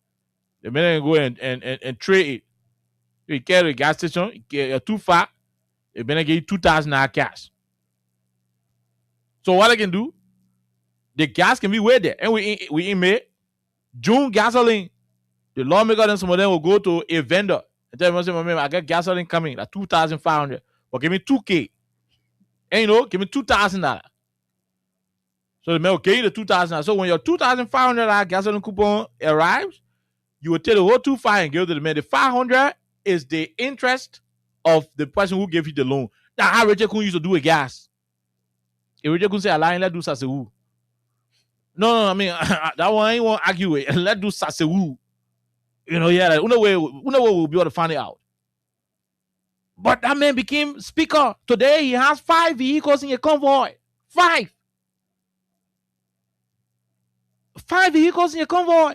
the man go and trade it. You carry the gas station, you get too far, they better give you 2,000 cash. So what I can do, the gas can be way there. And we in May, June gasoline. The lawmaker and some of them will go to a vendor and tell them, I got gasoline coming, like 2,500. But give me $2,000. And give me $2,000. So the man will give you the 2,000. So when your $2,500 gasoline coupon arrives, you will take the whole 2,500 and give it to the man. The 500 is the interest of the person who gave you the loan. That's how Richard Kun used to do with gas. If Richard Kun say, let's do Sasewu. No, I mean, that one I ain't want to argue with. Let's do Sasewu. You know, yeah, like, no way we'll be able to find it out. But that man became speaker. Today, he has 5 vehicles in a convoy. 5 vehicles in a convoy.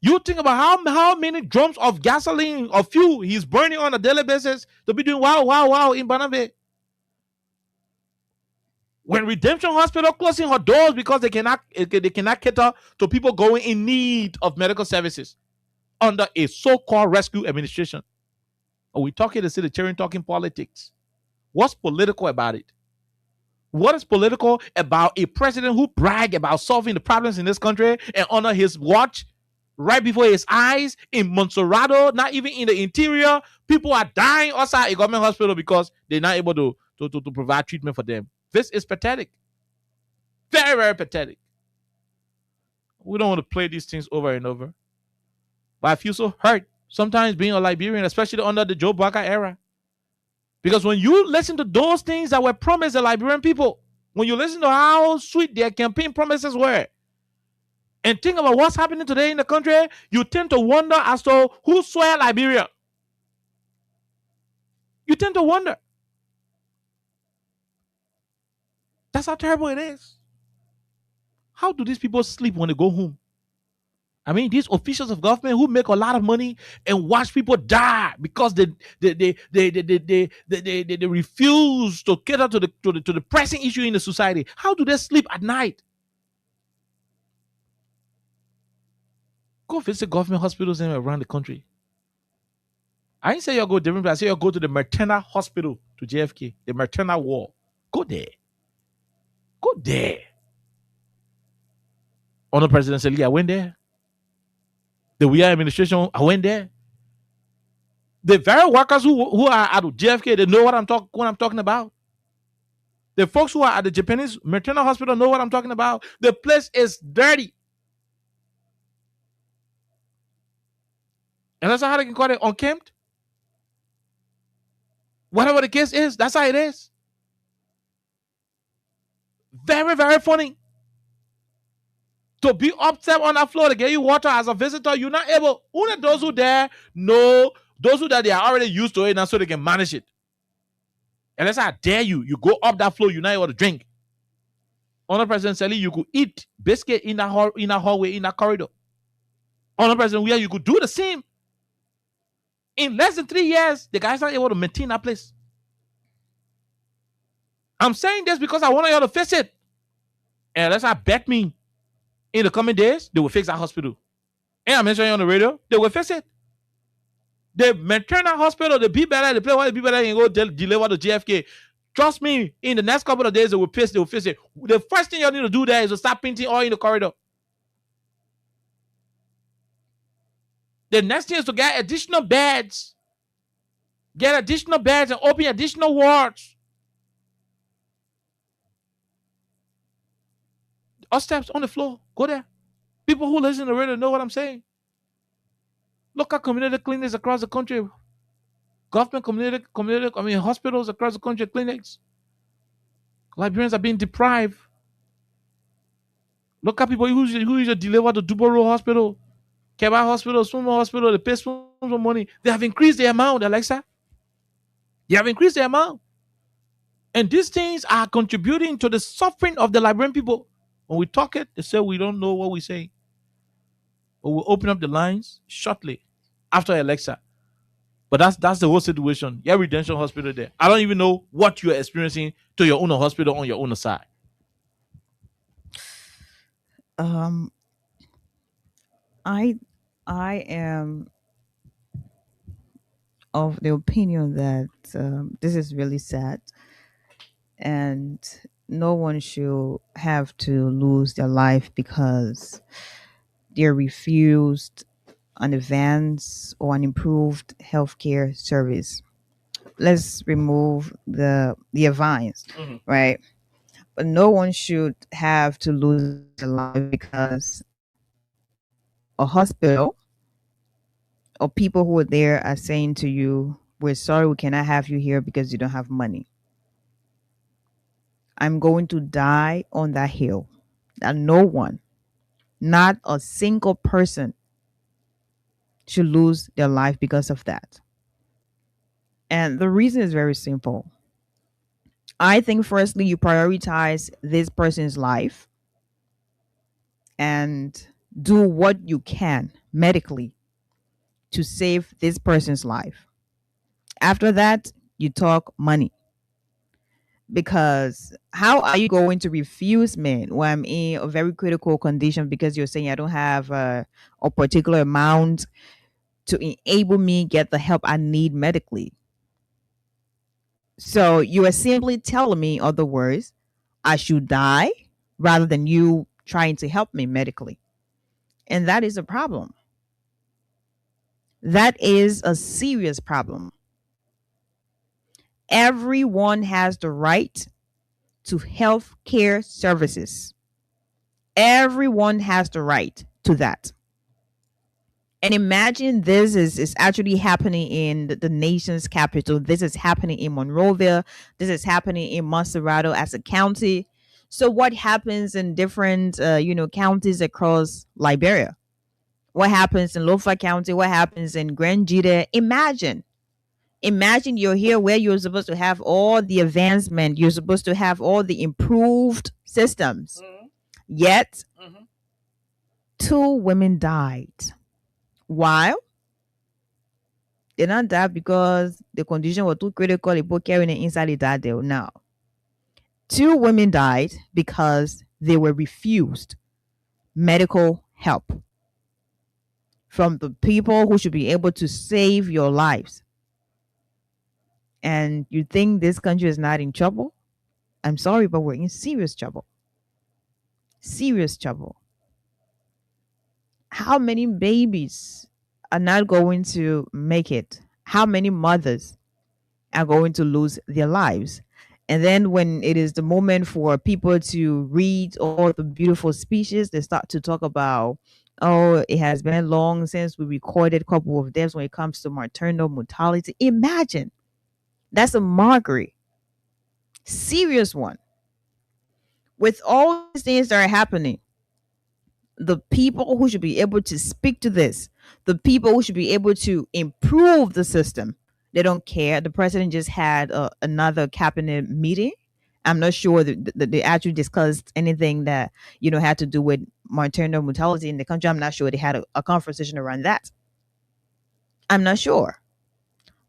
You think about how many drums of gasoline or fuel he's burning on a daily basis to be doing wow in Banave. When Redemption Hospital closing her doors because they cannot cater to people going in need of medical services under a so-called rescue administration. Are we talking the city cheering talking politics? What's political about it? What is political about a president who brag about solving the problems in this country and under his watch, right before his eyes, in Monserrado, not even in the interior, people are dying outside a government hospital because they're not able to provide treatment for them. This is pathetic. Very, very pathetic. We don't want to play these things over and over. But I feel so hurt sometimes being a Liberian, especially under the Joe Baka era. Because when you listen to those things that were promised the Liberian people, when you listen to how sweet their campaign promises were, and think about what's happening today in the country, you tend to wonder as to who swear Liberia. You tend to wonder. That's how terrible it is. How do these people sleep when they go home? I mean, these officials of government who make a lot of money and watch people die because they refuse to cater to the pressing issue in the society. How do they sleep at night? Go visit government hospitals around the country. I didn't say you'll go different places. I say you'll go to the Maternal Hospital to JFK, the Maternal Ward. Go there. Go there. Under President Seli, I went there. The WIA administration, I went there. The very workers who are at JFK, they know what I'm talking about. The folks who are at the Japanese Maternal Hospital know what I'm talking about. The place is dirty. And that's how they can call it unkempt. Whatever the case is, that's how it is. Very, very funny. To be upset on that floor to get you water as a visitor, you're not able. Only those who there know, those who there, they are already used to it, and so they can manage it. Unless I dare you, you go up that floor, you're not able to drink. Under President Seli, you could eat biscuit in that hallway, in that corridor. Under President Weah, you could do the same. In less than 3 years, the guy's not able to maintain that place. I'm saying this because I want y'all to fix it. And unless I bet me in the coming days, they will fix that hospital. And I mentioned it on the radio, they will fix it. The Maternal Hospital, the Be Better, the place where the Be Better can go deliver to JFK. Trust me, in the next couple of days, they will fix it. The first thing you need to do there is to start painting oil in the corridor. The next thing is to get additional beds. Get additional beds and open additional wards. Up steps on the floor. Go there. People who listen to the radio know what I'm saying. Look at community clinics across the country. Government hospitals across the country, clinics. Liberians are being deprived. Look at people who usually deliver to Duboro Hospital, Keba Hospital, Sumo Hospital, they pay some money. They have increased the amount, Alexa. They have increased the amount. And these things are contributing to the suffering of the Liberian people. When we talk it, they say we don't know what we say. But we'll open up the lines shortly after Alexa. But that's the whole situation. You have Redemption Hospital there. I don't even know what you're experiencing to your own hospital on your own side. I am of the opinion that this is really sad, and no one should have to lose their life because they refused an advanced or an improved healthcare service. Let's remove the advance, right? But no one should have to lose their life because a hospital or people who are there are saying to you, we're sorry, we cannot have you here because you don't have money. I'm going to die on that hill. That no one, not a single person, should lose their life because of that. And the reason is very simple. I think, firstly, you prioritize this person's life and do what you can medically to save this person's life. After that, you talk money. Because how are you going to refuse me when I'm in a very critical condition because you're saying I don't have a particular amount to enable me get the help I need medically? So you are simply telling me, other words, I should die rather than you trying to help me medically. And that is a problem. That is a serious problem. Everyone has the right to health care services. Everyone has the right to that. And imagine this is actually happening in the nation's capital. This is happening in Monrovia. This is happening in Monserrado as a county. So what happens in different counties across Liberia? What happens in Lofa County? What happens in Grand Jide? Imagine you're here where you're supposed to have all the advancement. You're supposed to have all the improved systems. Yet, 2 women died. Why? They not died because the condition was too critical. People carrying it inside the died. No. 2 women died because they were refused medical help from the people who should be able to save your lives. And you think this country is not in trouble? I'm sorry, but we're in serious trouble. Serious trouble. How many babies are not going to make it? How many mothers are going to lose their lives? And then when it is the moment for people to read all the beautiful speeches, they start to talk about, oh, it has been long since we recorded a couple of deaths when it comes to maternal mortality. Imagine. That's a mockery. Serious one. With all these things that are happening, the people who should be able to speak to this, the people who should be able to improve the system, they don't care. The president just had another cabinet meeting. I'm not sure that they actually discussed anything that, had to do with maternal mortality in the country. I'm not sure they had a conversation around that. I'm not sure.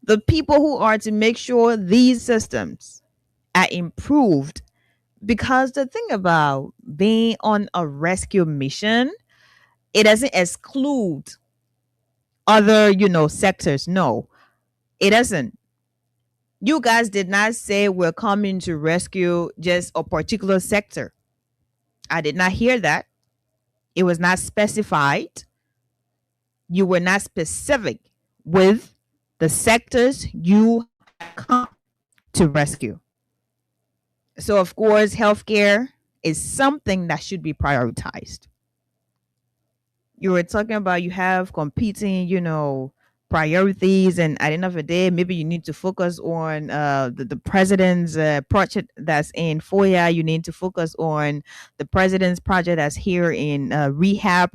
The people who are to make sure these systems are improved, because the thing about being on a rescue mission, it doesn't exclude other, sectors. No, it doesn't. You guys did not say we're coming to rescue just a particular sector. I did not hear that. It was not specified. You were not specific with the sectors you come to rescue. So, of course, healthcare is something that should be prioritized. You were talking about you have competing, priorities, and at the end of the day, maybe you need to focus on the president's project that's in FOIA. You need to focus on the president's project that's here in rehab.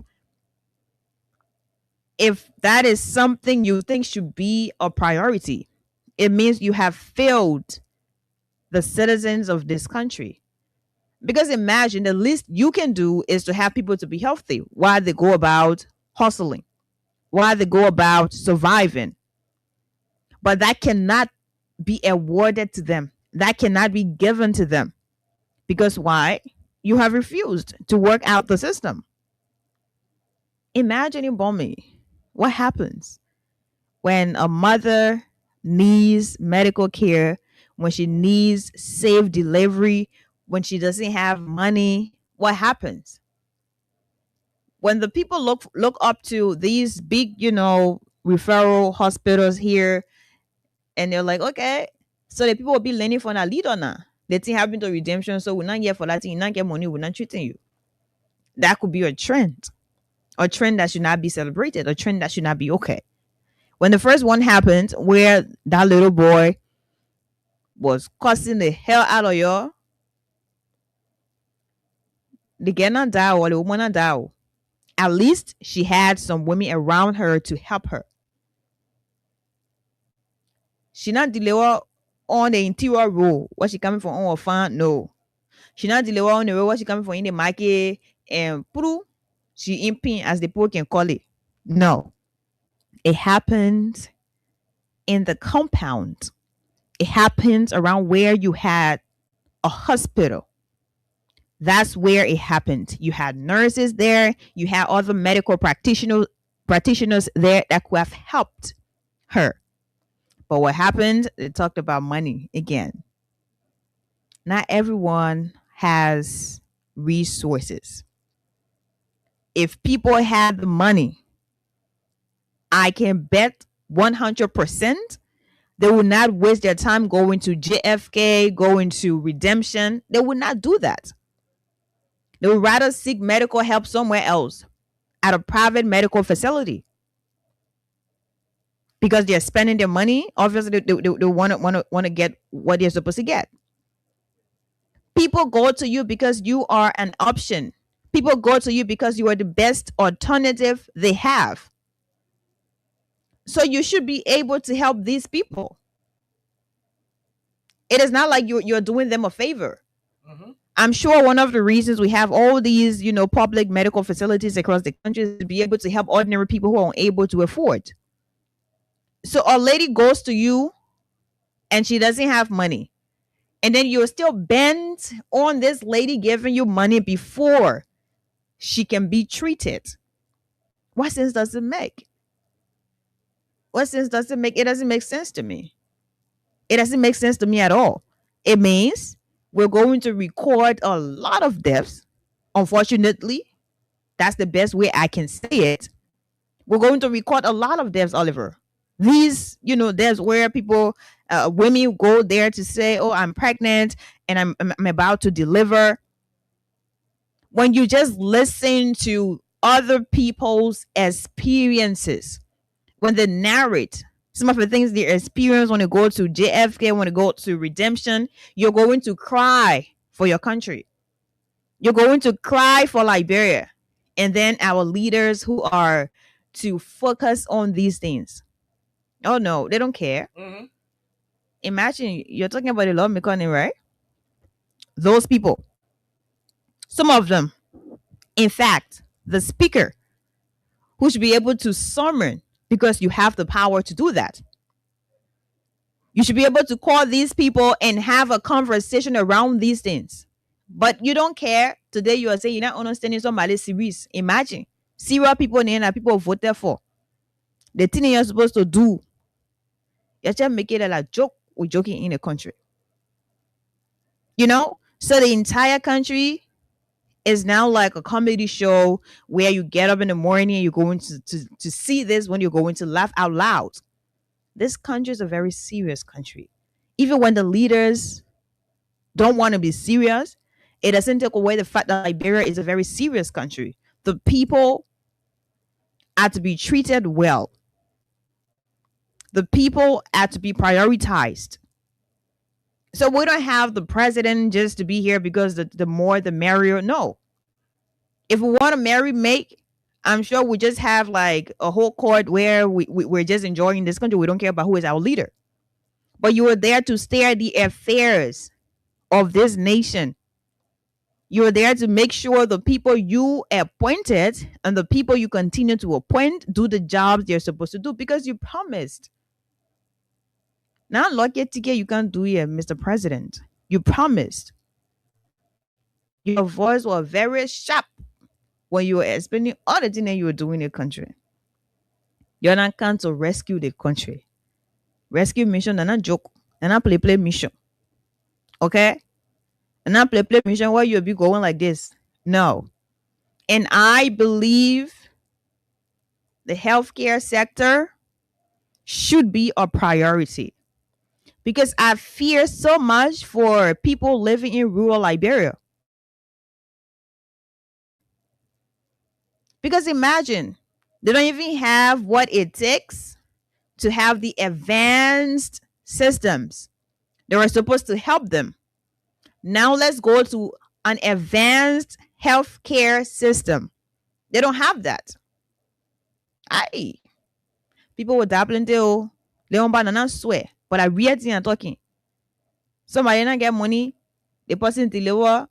If that is something you think should be a priority, it means you have failed the citizens of this country. Because imagine the least you can do is to have people to be healthy while they go about hustling, while they go about surviving. But that cannot be awarded to them. That cannot be given to them. Because why? You have refused to work out the system. Imagine in Bomi, what happens when a mother needs medical care, when she needs safe delivery, when she doesn't have money? What happens? When the people look up to these big, referral hospitals here, and they're like, okay, so the people will be learning from a leader now. The thing happened to redemption, so we're not here for that thing. You not get money, we're not treating you. That could be a trend that should not be celebrated, a trend that should not be okay. When the first one happened, where that little boy was cussing the hell out of y'all, the girl not die or the woman not die. At least she had some women around her to help her. She not deliver on the interior road where she coming from on a farm. No. She not deliver on the road where she coming from in the market and she imping, as the people can call it. No. It happened in the compound. It happened around where you had a hospital. That's where it happened. You had nurses there. You had other medical practitioners there that could have helped her. But what happened? They talked about money again. Not everyone has resources. If people had the money, I can bet 100% they would not waste their time going to JFK, going to Redemption. They would not do that. They would rather seek medical help somewhere else, at a private medical facility, because they're spending their money. Obviously, they want to get what they're supposed to get. People go to you because you are an option. People go to you because you are the best alternative they have. So you should be able to help these people. It is not like you're doing them a favor. I'm sure one of the reasons we have all these, public medical facilities across the country is to be able to help ordinary people who are unable to afford. So a lady goes to you and she doesn't have money. And then you're still bent on this lady giving you money before she can be treated. What sense does it make? What sense does it make? It doesn't make sense to me. It doesn't make sense to me at all. It means we're going to record a lot of deaths. Unfortunately, that's the best way I can say it. We're going to record a lot of deaths, Oliver. These, deaths where people, women go there to say, oh, I'm pregnant and I'm about to deliver. When you just listen to other people's experiences, when they narrate some of the things they experience when they go to JFK, when they go to Redemption, you're going to cry for your country. You're going to cry for Liberia. And then our leaders who are to focus on these things. Oh, no, they don't care. Mm-hmm. Imagine, you're talking about the Lord McConnell, right? Those people, some of them, in fact, the speaker, who should be able to summon, because you have the power to do that. You should be able to call these people and have a conversation around these things. But you don't care. Today you are saying you're not understanding somebody serious. Imagine. Serious people in that people voted for. The thing you're supposed to do, you're just making it like a joke. We're joking in the country. So the entire country is now like a comedy show where you get up in the morning and you're going to see this when you're going to laugh out loud. This country is a very serious country. Even when the leaders don't want to be serious, it doesn't take away the fact that Liberia is a very serious country. The people are to be treated well. The people are to be prioritized. So we don't have the president just to be here because the more the merrier. No. If we want to make, I'm sure we just have like a whole court where we're just enjoying this country. We don't care about who is our leader. But you are there to steer the affairs of this nation. You are there to make sure the people you appointed and the people you continue to appoint do the jobs they're supposed to do because you promised. Now, look at ticket you can't do here, Mr. President. You promised. Your voice was very sharp when you were explaining all the things that you were doing in the country. You're not come to rescue the country. Rescue mission, they're not joke. They're not play mission. Okay? And not play mission where you'll be going like this. No. And I believe the healthcare sector should be a priority. because I fear so much for people living in rural Liberia. Because imagine, they don't even have what it takes to have the advanced systems that were supposed to help them. Now let's go to an advanced healthcare system. They don't have that. Aye. People with dabbling deal, they don't banana swear. But I read thing I'm talking. Somebody not get money, the person deliver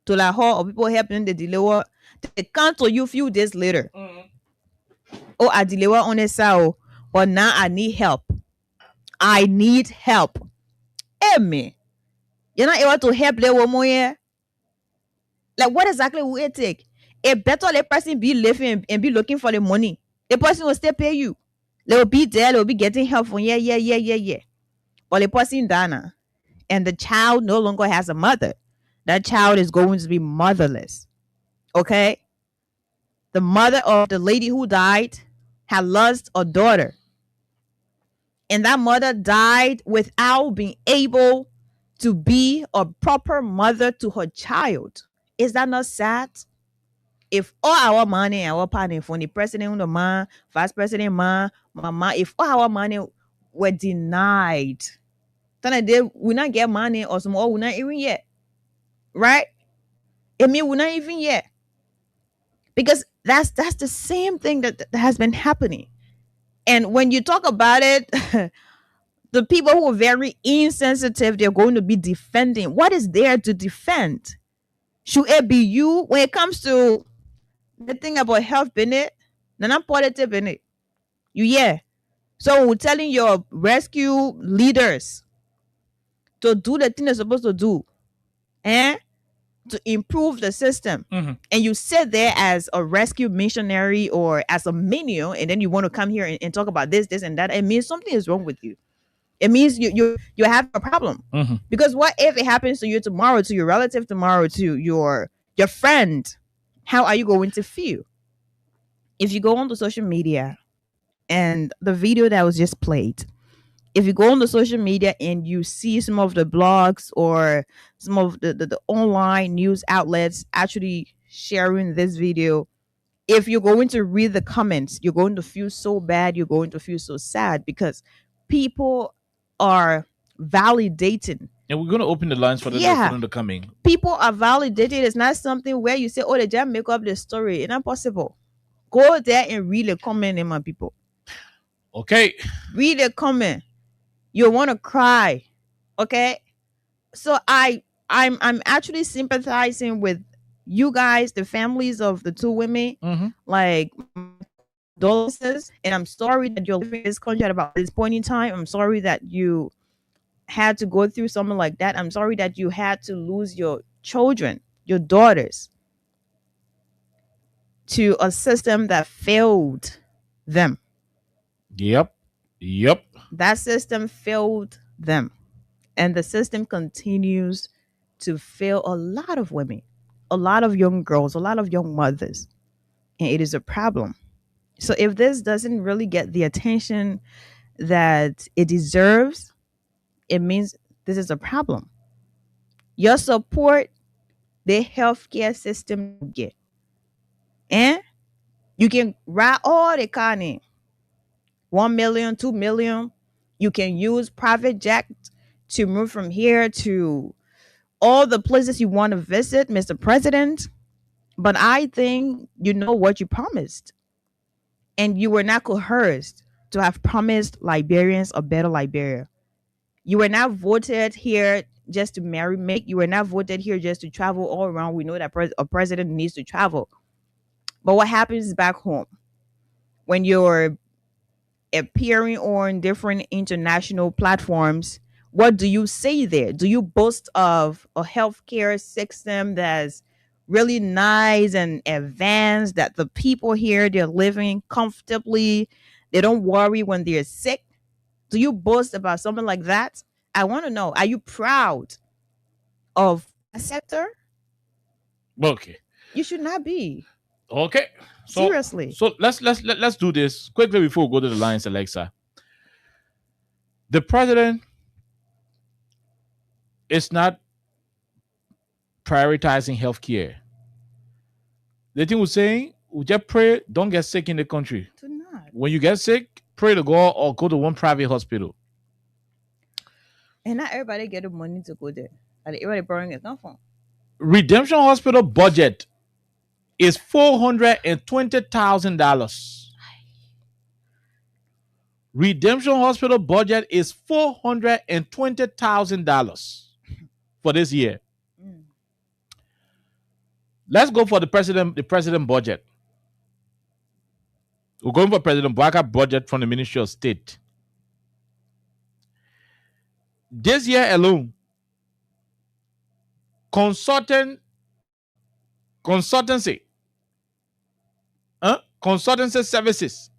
to Lahore or people helping the deliver. They come to you few days later. Oh, I deliver on a sao, but now I need help. I need help. Hey, me. You're not able to help the woman here. Like, what exactly will it take? It better the person be living and be looking for the money. The person will still pay you. They will be there. They will be getting help from yeah. But the person done, and the child no longer has a mother. That child is going to be motherless. Okay? The mother of the lady who died had lost a daughter. And that mother died without being able to be a proper mother to her child. Is that not sad? If all our money, our money from the president, the man, vice president, man, mama, if all our money were denied, then they will not get money or some, or will not even yet. Right? I mean, we're not even yet. Because that's the same thing that has been happening. And when you talk about it, the people who are very insensitive, they're going to be defending. What is there to defend? Should it be you? When it comes to the thing about health, Bennett, then I'm positive in it. Yeah. So we're telling your rescue leaders to do the thing they're supposed to do. To improve the system. And you sit there as a rescue missionary or as a minion, and then you want to come here and talk about this and that. It means something is wrong with you. It means you have a problem. Because what if it happens to you tomorrow, to your relative tomorrow, to your friend? How are you going to feel? If you go on the social media and the video that was just played, if you go on the social media and you see some of the blogs or some of the online news outlets actually sharing this video, if you're going to read the comments, you're going to feel so bad, you're going to feel so sad, because people are validating. And we're going to open the lines for them to come in. People are validated. It's not something where you say, oh, they just make up the story. It's not possible. Go there and read the comment, my people. Okay. Read the comment. You want to cry. Okay? So I'm actually sympathizing with you guys, the families of the two women. Like, condolences. And I'm sorry that you're living in this country at about this point in time. I'm sorry that you had to go through something like that. I'm sorry that you had to lose your children, your daughters, to a system that failed them. Yep. That system failed them. And the system continues to fail a lot of women, a lot of young girls, a lot of young mothers. And it is a problem. So if this doesn't really get the attention that it deserves, it means this is a problem. Your support, the healthcare system get. And you can write all the kind 1 million, 2 million. You can use private jet to move from here to all the places you want to visit, Mr. President. But I think you know what you promised. And you were not coerced to have promised Liberians a better Liberia. You were not voted here just to make. You were not voted here just to travel all around. We know that a president needs to travel. But what happens back home when you're appearing on different international platforms? What do you say there? Do you boast of a healthcare system that's really nice and advanced, that the people here, they're living comfortably, they don't worry when they're sick? Do you boast about something like that? I want to know, are you proud of a sector? Okay. You should not be. Okay. Seriously. So let's do this quickly before we go to the lines, Alexa. The president It's not prioritizing healthcare. The thing we're saying, we just pray, don't get sick in the country. Do not. When you get sick, pray to God or go to one private hospital. And not everybody get the money to go there. Like everybody borrowing is not fun. Redemption Hospital budget is $420,000. Redemption Hospital budget is $420,000 for this year. Let's go for the president budget. We're going for President Bwaka budget from the Ministry of State. This year alone, consultancy services.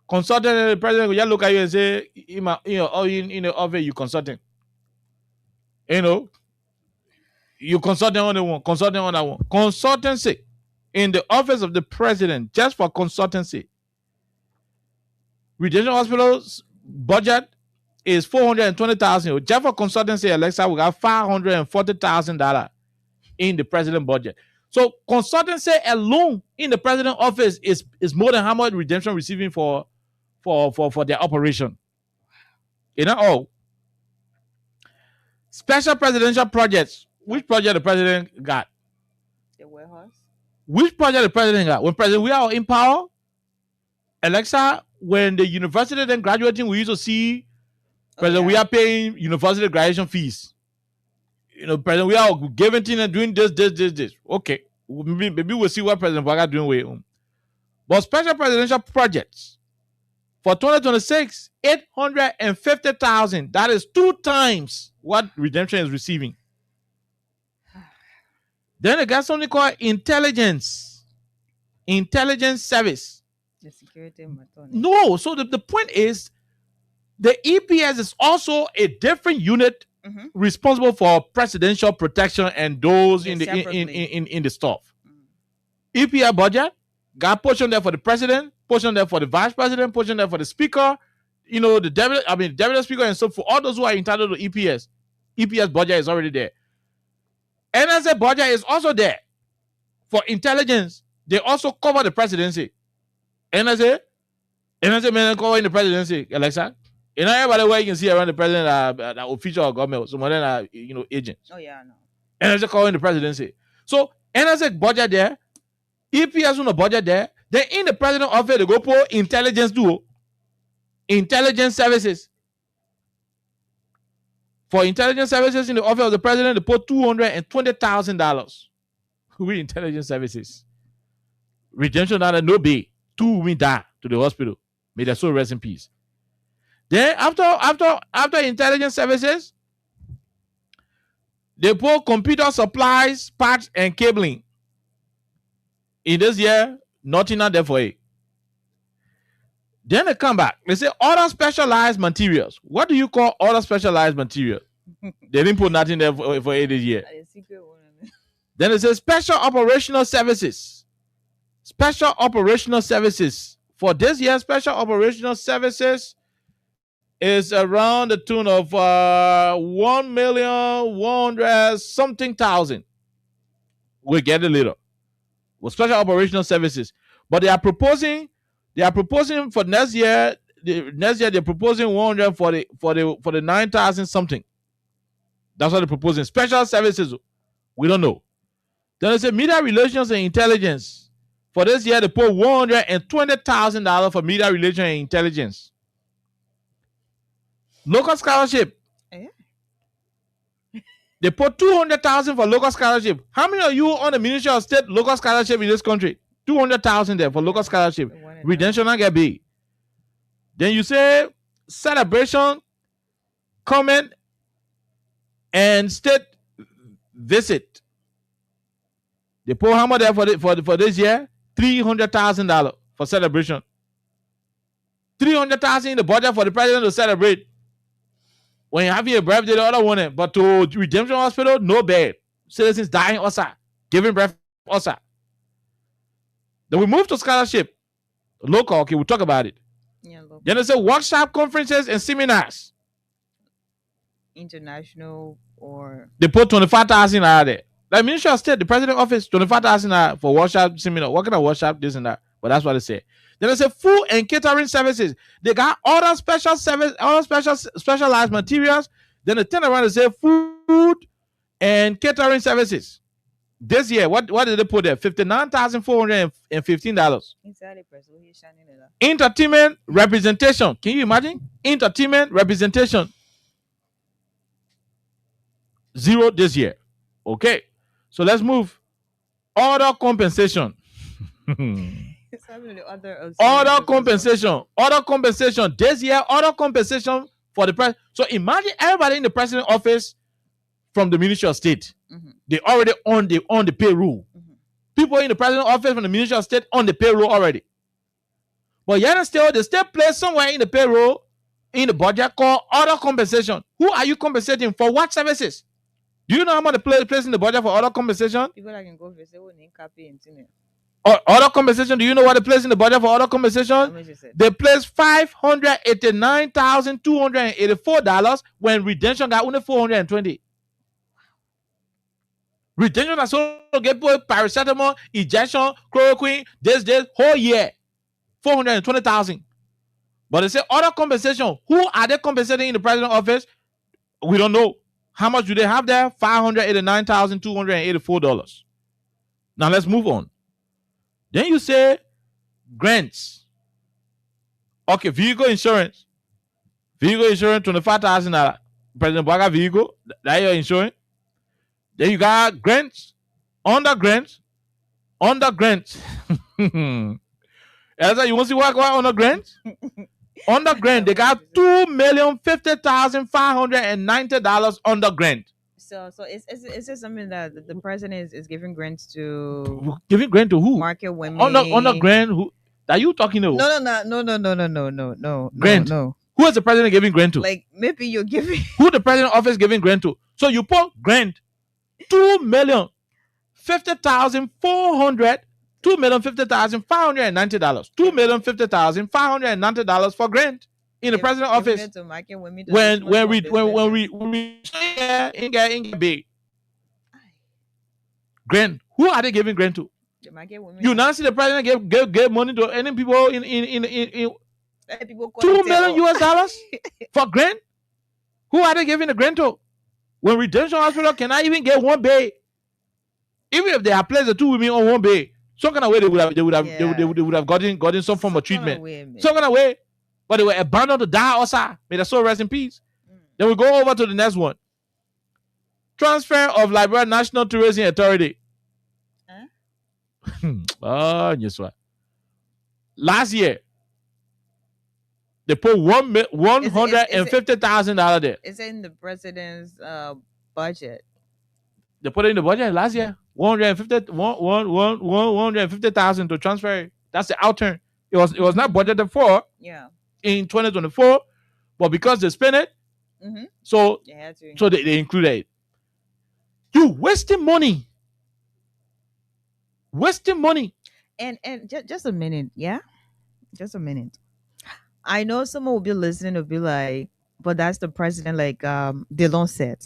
Consultant, the president will just look at you and say, in the office, you consulting. You consulting on the one, consulting on that one. Consultancy in the office of the president, just for consultancy. Redemption Hospital's budget is $420,000. Just for consultancy, Alexa, we got $540,000 in the president budget. So consultancy alone in the president office is more than how much Redemption receiving for their operation. All special presidential projects. Which project the president got? The warehouse. Which project the president got? When President we are in power, Alexa, when the university then graduating, we used to see President we are paying university graduation fees. President we are giving things and doing this. Okay. Maybe we'll see what President Bwaka doing with him. But special presidential projects for 2026, $850,000. That is 2 times what Redemption is receiving. Then they got something called intelligence service. The security. No, so the point is, the EPS is also a different unit responsible for presidential protection and those in the stuff. EPS budget got portion there for the president, portion there for the vice president, portion there for the speaker, the deputy speaker, and so for all those who are entitled to EPS. EPS budget is already there. NSA budget is also there for intelligence. They also cover the presidency. NSA may cover in the presidency, Alexa. Everybody where you can see around the president that official or government, some of them are agents. Oh yeah, I know. NSA covering the presidency. So NSA budget there, EPS on the budget there. Then in the president office they go for intelligence too. Intelligence services. For intelligence services in the office of the president, they put $220,000. We intelligence services. Redemption that no be 2 women die to the hospital. May their soul rest in peace. Then after intelligence services, they put computer supplies, parts, and cabling. In this year, nothing not there for it. Then they come back. They say other specialized materials. What do you call other specialized material? They didn't put nothing there for it this year. Then they say special operational services. Special operational services. For this year, special operational services is around the tune of 1,100,000 something. We get a little. With special operational services. But they are proposing for next year. They're proposing 100 for the 9,000 something. That's what they're proposing. Special services, we don't know. Then they say media relations and intelligence. For this year, they put $120,000 for media relations and intelligence. Local scholarship. They put $200,000 for local scholarship. How many of you on the Ministry of State local scholarship in this country? $200,000 there for local scholarship. Redemption not get big. Then you say celebration, comment, and state visit. They put how much there for this year? $300,000 for celebration. $300,000 in the budget for the president to celebrate. When you're having a birthday, the other one, but to Redemption Hospital, no bad. Citizens dying also, giving birth also. Then we move to scholarship. Local, okay, we'll talk about it. Yeah, local. Then they say workshop, conferences, and seminars. international or They put 25,000 out there. Like Ministry of State, the president office, 25,000 for workshop seminar, working on workshop, this and that. But that's what they say. Then they say food and catering services. They got other special service, other specialized materials. Then they turn around and say food and catering services. This year, what did they put there? $59,415. Entertainment representation. Can you imagine? Entertainment representation. 0 this year. Okay. So let's move. Other compensation. Other compensation. Other compensation. This year, other compensation for the president. So imagine everybody in the president office from the Ministry of State. They already on the payroll. People in the president office from the Ministry of State on the payroll already. But yet still, they still place somewhere in the payroll, in the budget called other compensation. Who are you compensating for? What services? Do you know how much they place in the budget for other compensation? People that can go visit Or other compensation, do you know what they place in the budget for other compensation? They place $589,284 when redemption got only $420. Retention has so get paracetamol, injection, chloroquine, this whole year. 420,000. But they say other compensation. Who are they compensating in the president's office? We don't know. How much do they have there? $589,284. Now let's move on. Then you say grants. Okay, vehicle insurance. Vehicle insurance, $25,000. President Baga vehicle, that you're insuring. Then you got grants, under grants. Elsa, you want to see what under grants? Under grant, they got $2,050,590 under grant. So is it something that the president is giving grants to? Giving grant to who? Market women. Under grant, who? Are you talking to? No. Grant. No. Who is the president giving grant to? Like maybe you're giving. Who the president office giving grant to? So you put grant. $2,050,590. $2,050,590 for grant in the president office. When we get big grant, who are they giving grant to? You now see the president give money to any people in $2 million US for grant. Who are they giving the grant to? When Redemption Hospital cannot even get one bay, even if they have placed the 2 women on one bay, some kind of way they would have gotten some form of treatment. Some kind of way, but they were abandoned to die outside. May the soul rest in peace. Then we go over to the next one. Transfer of Liberia National Tourism Authority. Oh, yes, what? Last year, they put $150,000 there. It's in the president's budget. They put it in the budget last year. $150,000 to transfer it. That's the outturn. It was not budgeted for. Yeah. In 2024, but because they spent it, so they included it. You wasting money. And just a minute, yeah, just a minute. I know someone will be listening will be like, but that's the president, like Dillon said.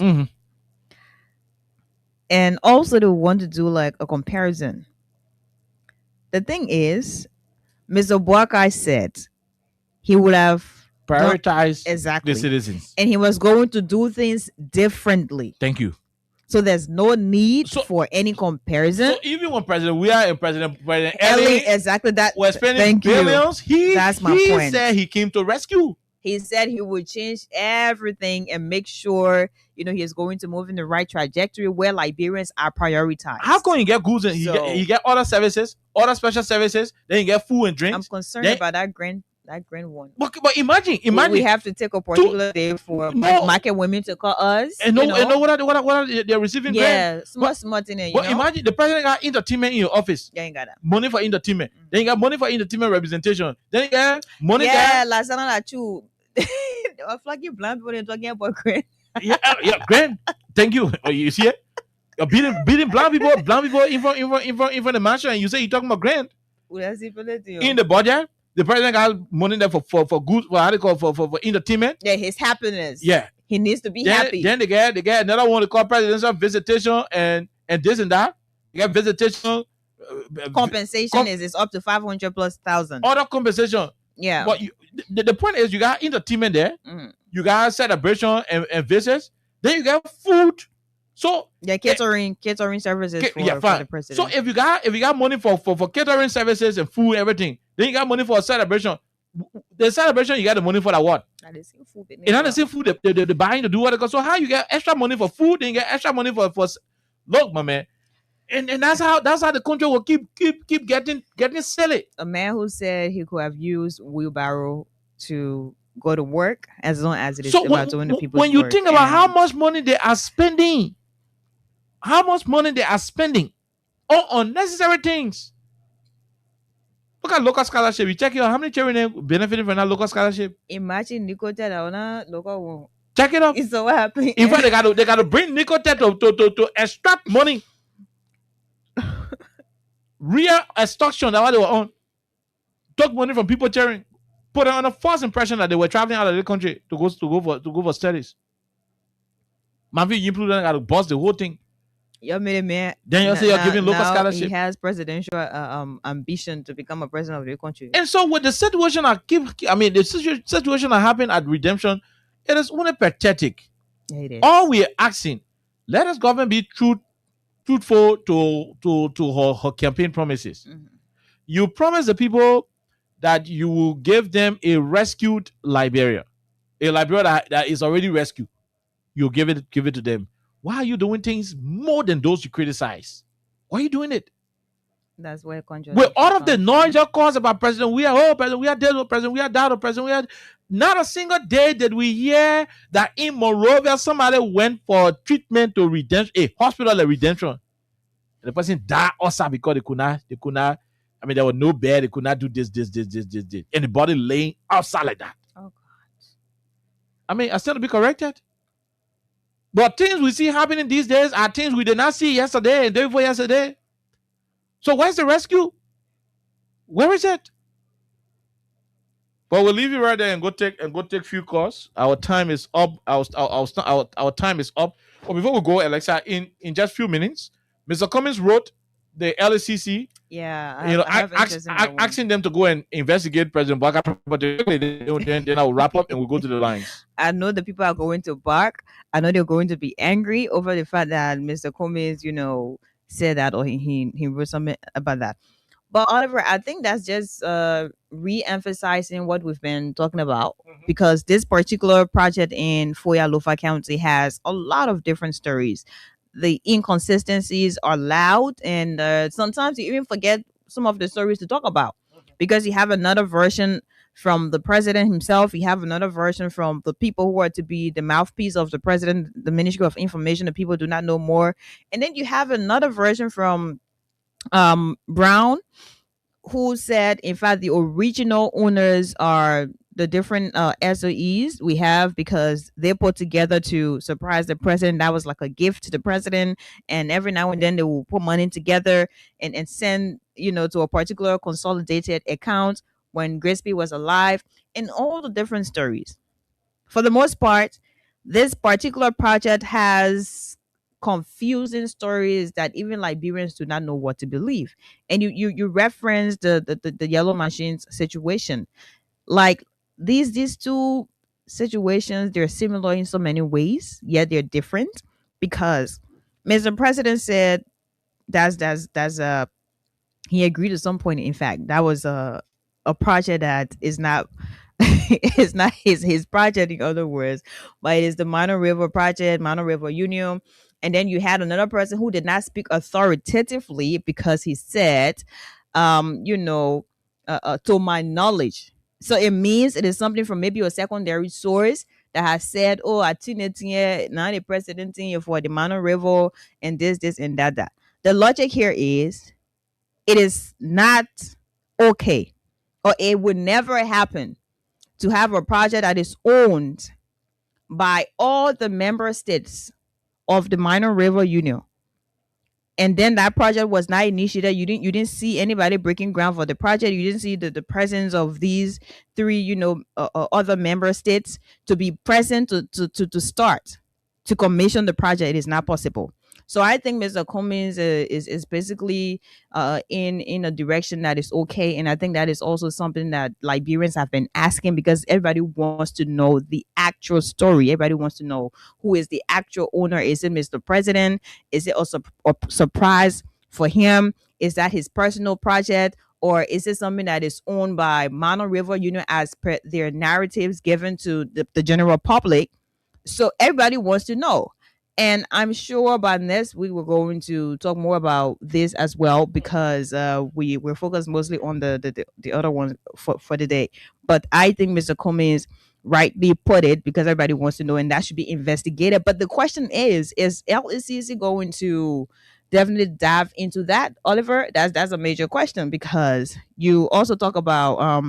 And also they want to do like a comparison. The thing is, Mr. Boakai said he would have prioritized exactly the citizens. And he was going to do things differently. Thank you. So there's no need for any comparison. So even when President Ellie, exactly that. Was spending billions. That's my point. He said he came to rescue. He said he would change everything and make sure, he is going to move in the right trajectory where Liberians are prioritized. How can you get goods and you get other services, other special services, then you get food and drinks? I'm concerned about that grand one. But imagine we have to take a particular day for market women to call us. And know what they're receiving? Yeah, small thing. But imagine the president got entertainment in your office. Yeah, you got that. Money for entertainment. Then you got money for entertainment representation. Then you got money. Yeah, last time I chew. They were flagging blind people and talking about grant. yeah, grant. Thank you. You see it? You're beating blind people in front of the mansion, and you say you're talking about grant. In the budget, the president got money there for goods, for entertainment. Yeah, his happiness. Yeah, He needs to be then, happy. Then they get another one to call presidential visitation and this and that. You get visitation. Compensation is up to 500 plus thousand. Other compensation. Yeah. But the point is, you got entertainment there. You got celebration and visits. Then you got food. So catering services for the president. So if you got money for catering services and food, everything, then you got money for a celebration. The celebration, you got the money for that what? It's not the same food they buying to do what. So how you get extra money for food, then you get extra money for look, my man. And that's how the country will keep getting silly. A man who said he could have used wheelbarrow to go to work as long as it is about doing the people's when you work. think about how much money they are spending on unnecessary things. Look at local scholarship. You check out how many children benefiting from that local scholarship. Imagine Nicotera local. Check it out. So what happened? In fact, they got to bring Nicotera to extract money. Real extortion. That's what they were on. Took money from people sharing. Put on a false impression that they were traveling out of the country to go for studies. Maybe you got to boss the whole thing. Then you say you're giving local scholarship. He has presidential ambition to become a president of the country. And so with the situation the situation that happened at Redemption, it is only pathetic. Yeah, it is. All we are asking, let us government be truthful to her campaign promises. You promise the people that you will give them a rescued Liberia, that is already rescued. You give it to them. Why are you doing things more than those you criticize? Why are you doing it? That's where with all of the noise you caused about president, we are president, we are dead, president, we are that, president, we are. Not a single day did we hear that in Monrovia somebody went for treatment to Redemption, a hospital at Redemption. And the person died also because they could not. There was no bed. They could not do this. And the body laying outside like that. Oh God. I still to be corrected. But things we see happening these days are things we did not see yesterday and day before yesterday. So where's the rescue? Where is it? But we'll leave you right there and go take few calls. Our time is up. Our time is up. But before we go, Alexa, in just few minutes, Mr. Cummings wrote the LACC. Yeah, asking them to go and investigate President Baka. But then I will wrap up and we'll go to the lines. I know the people are going to bark. I know they're going to be angry over the fact that Mr. Cummings, said that or he wrote something about that. But Oliver, I think that's just re-emphasizing what we've been talking about, because this particular project in Foya Lofa County has a lot of different stories. The inconsistencies are loud, and sometimes you even forget some of the stories to talk about, because you have another version from the president himself. You have another version from the people who are to be the mouthpiece of the president, the Ministry of Information. The people do not know more. And then you have another version from Brown, who said, in fact, the original owners are the different SOEs we have, because they put together to surprise the president. That was like a gift to the president. And every now and then they will put money together and send, to a particular consolidated account when Grisby was alive, and all the different stories. For the most part, this particular project has confusing stories that even Liberians do not know what to believe. And you referenced the yellow machines situation. Like these two situations, they're similar in so many ways, yet they're different, because Mr. President said he agreed at some point. In fact, that was a project that is not it's not his project, in other words, but it is the Minor River project, Minor River Union. And then you had another person who did not speak authoritatively, because he said, to my knowledge. So it means it is something from maybe a secondary source that has said, oh, I think now the president for the Minor River and this and that. The logic here is, it is not okay, or it would never happen, to have a project that is owned by all the member states of the Minor River Union, and then that project was not initiated. You didn't see anybody breaking ground for the project. You didn't see the presence of these three, other member states to be present to start to commission the project. It is not possible. So I think Mr. Cummings is basically in a direction that is okay, and I think that is also something that Liberians have been asking, because everybody wants to know the actual story. Everybody wants to know who is the actual owner. Is it Mr. President? Is it also a surprise for him? Is that his personal project? Or is it something that is owned by Mono River, as per their narratives given to the general public? So everybody wants to know. And I'm sure by next week we're going to talk more about this as well, because we're focused mostly on the other ones for the day. But I think Mr. Cummings rightly put it, because everybody wants to know, and that should be investigated. But the question is LCC going to definitely dive into that, Oliver? That's a major question, because you also talk about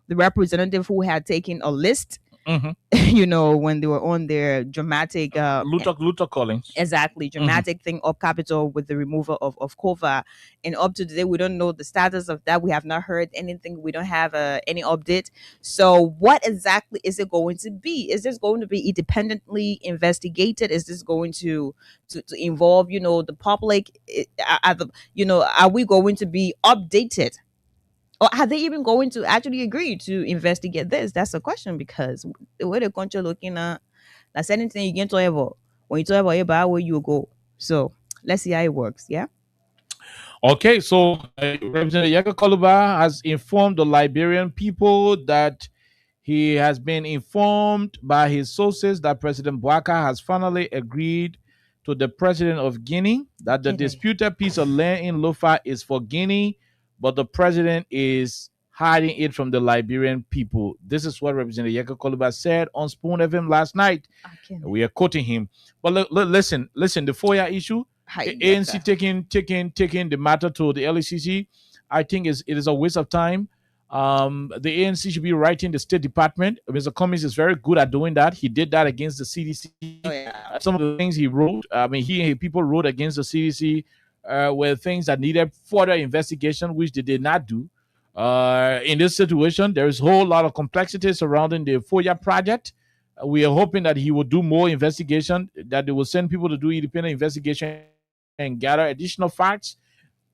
the representative who had taken a list. When they were on their dramatic Luther Collins, exactly, dramatic thing up Capitol with the removal of COVA, and up to today we don't know the status of that. We have not heard anything. We don't have any update. So what exactly is it going to be? Is this going to be independently investigated? Is this going to involve the public? Are we going to be updated? Or are they even going to actually agree to investigate this? That's a question, because the way the country looking at, that's anything you can talk about. When you talk about it, where you go. So let's see how it works. Yeah. Okay, so Representative Yaka Koluba has informed the Liberian people that he has been informed by his sources that President Bouaka has finally agreed to the president of Guinea that the disputed piece of land in Lofa is for Guinea, but the president is hiding it from the Liberian people. This is what Representative Yaka Koluba said on Spoon FM last night. We are quoting him. But listen, the FOIA issue, ANC taking the matter to the LECC, I think it is a waste of time. The ANC should be writing the State Department. Mr. Cummings is very good at doing that. He did that against the CDC. Some of the things he wrote, people wrote against the CDC were things that needed further investigation, which they did not do. In this situation, there is a whole lot of complexity surrounding the FOIA project. We are hoping that he will do more investigation, that they will send people to do independent investigation and gather additional facts.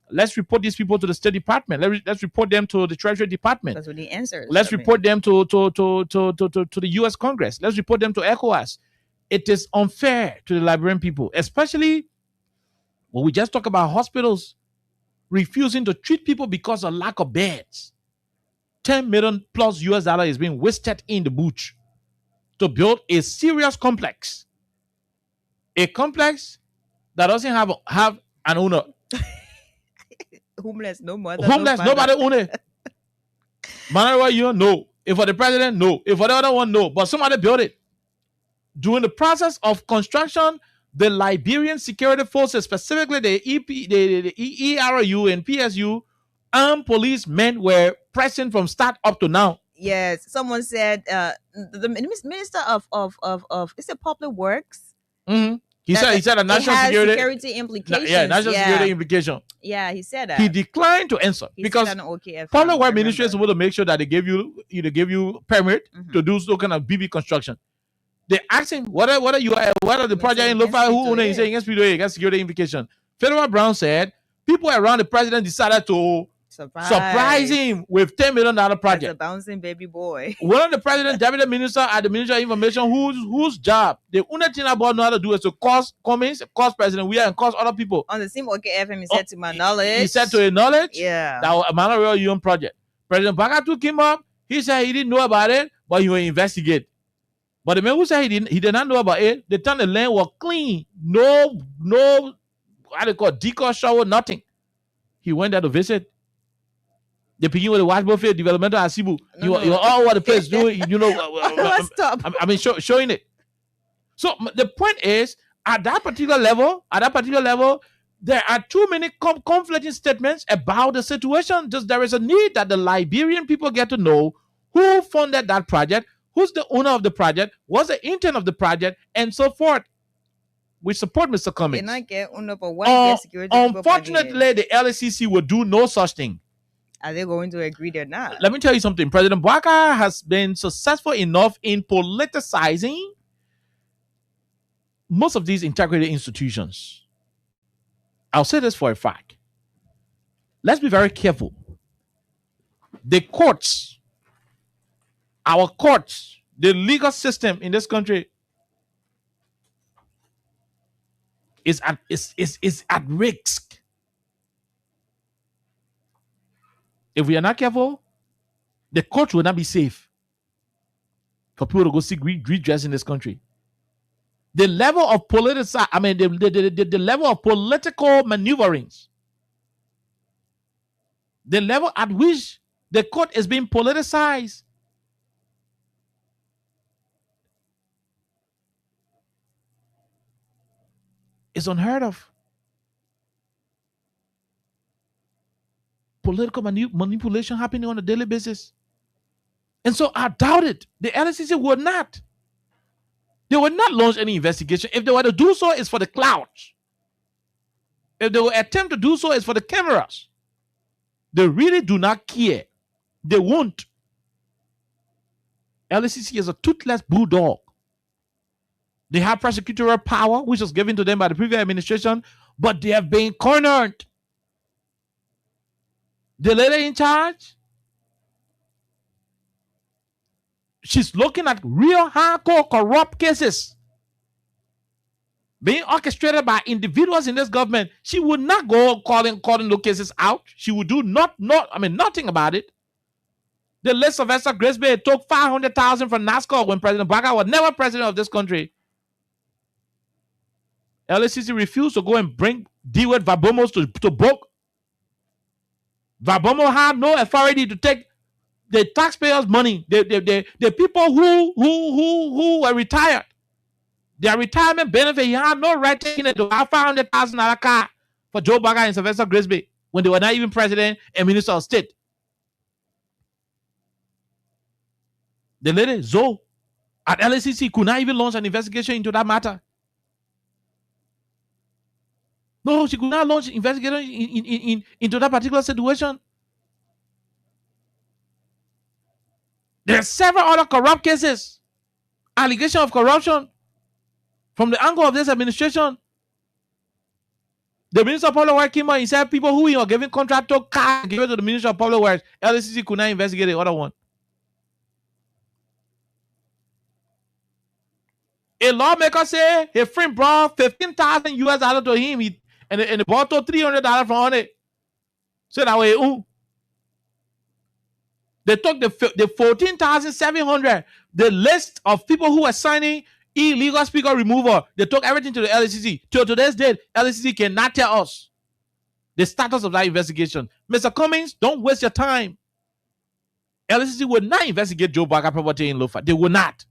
Let's report these people to the State Department. Let's report them to the Treasury Department. That's what the answer is. Let's report them to the U.S. Congress. Let's report them to ECOWAS. It is unfair to the Liberian people, especially when we just talk about hospitals refusing to treat people because of lack of beds. $10 million plus US is being wasted in the bush to build a serious complex. A complex that doesn't have an owner. Homeless, no mother. Homeless, nobody own it. Manawa, no. If for the president, no. If for the other one, no. But somebody built it. During the process of construction, the Liberian security forces, specifically the ERU and PSU, armed policemen were present from start up to now. Yes, someone said the minister of is it Public Works? Mm-hmm. He said a national security implications. National security implication. Yeah, he said that. He declined to answer because Public Works Ministry is supposed to make sure that they give you permit to do some kind of BB construction. They asked him, what are the project in Lofa? Who he saying against security implication? Federal Brown said people around the president decided to surprise him with $10 million project. That's a bouncing baby boy. One of the president, deputy minister at the Ministry of Information, whose job the only thing about know how to do is to cause Cummings, cause President Weah, and cause other people. On the same OKFM, he said to my knowledge. He said to a knowledge, yeah, that was a Emmanuel Union project. President Bouaka took him up. He said he didn't know about it, but he will investigate. But the man who said he did not know about it, the time the land was clean, no, how they call decor shower, nothing. He went there to visit. They begin with the Washington Field Developmental Asibu. You are all over the place doing, Stop. Showing it. So the point is, at that particular level, there are too many conflicting statements about the situation. Just there is a need that the Liberian people get to know who funded that project, who's the owner of the project, what's the intent of the project, and so forth. We support Mr. They Cummings. not get but one get security people for there. Unfortunately, the LACC will do no such thing. Are they going to agree or not? Let me tell you something. President Boubacar has been successful enough in politicizing most of these integrated institutions. I'll say this for a fact. Let's be very careful. The courts, our courts, the legal system in this country is at risk. If we are not careful, the court will not be safe for people to go seek redress in this country. The level of the level of political maneuverings, the level at which the court is being politicized, is unheard of. Political manipulation happening on a daily basis. And so I doubt it. The LSCC would not. They would not launch any investigation. If they were to do so, it's for the clout. If they will attempt to do so, it's for the cameras. They really do not care. They won't. LSCC is a toothless bulldog. They have prosecutorial power, which was given to them by the previous administration, but they have been cornered. The lady in charge, she's looking at real hardcore corrupt cases being orchestrated by individuals in this government. She would not go calling those cases out. She would do nothing about it. The late Sylvester Grisby took $500,000 from NASCO when President Boubacar was never president of this country. LSCC refused to go and deal with Vabomos to book. Vabomo had no authority to take the taxpayers' money. The people who were retired, their retirement benefit, he had no right taking it to have $500,000 car for Joe Boubacar and Sylvester Grisby when they were not even president and minister of state. The lady Zoe at LSCC could not even launch an investigation into that matter. No, she could not launch investigation into that particular situation. There are several other corrupt cases, allegation of corruption from the angle of this administration. The Minister of Public Works came out and said people who are giving contract to cash give it to the Minister of Public Works. LSCC could not investigate the other one. A lawmaker say his friend brought $15,000 to him, and the bought $300 from it. So that way, they took the 14,700, the list of people who were signing illegal speaker removal. They took everything to the LSCC. Till today's date, LSCC cannot tell us the status of that investigation. Mr. Cummings, don't waste your time. LSCC would not investigate Joe Boubacar property in Lofa. They would not.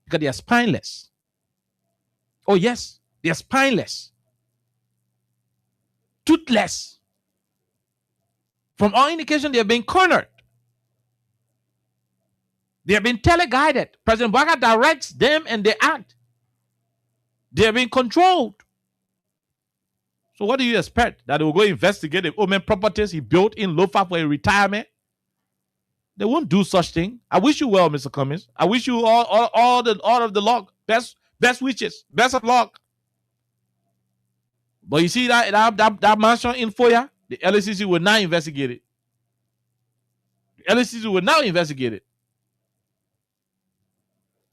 Because they are spineless. Oh yes, they are spineless. Toothless. From all indication, they have been cornered. They have been teleguided. President Boubacar directs them and they act. They have been controlled. So what do you expect? That they will go investigate the Omen properties he built in Lofa for a retirement? They won't do such thing. I wish you well, Mr. Cummings. I wish you all of the luck. Best wishes. Best of luck. But you see that mansion in Foya? The LSCC will not investigate it. The LSCC will now investigate it.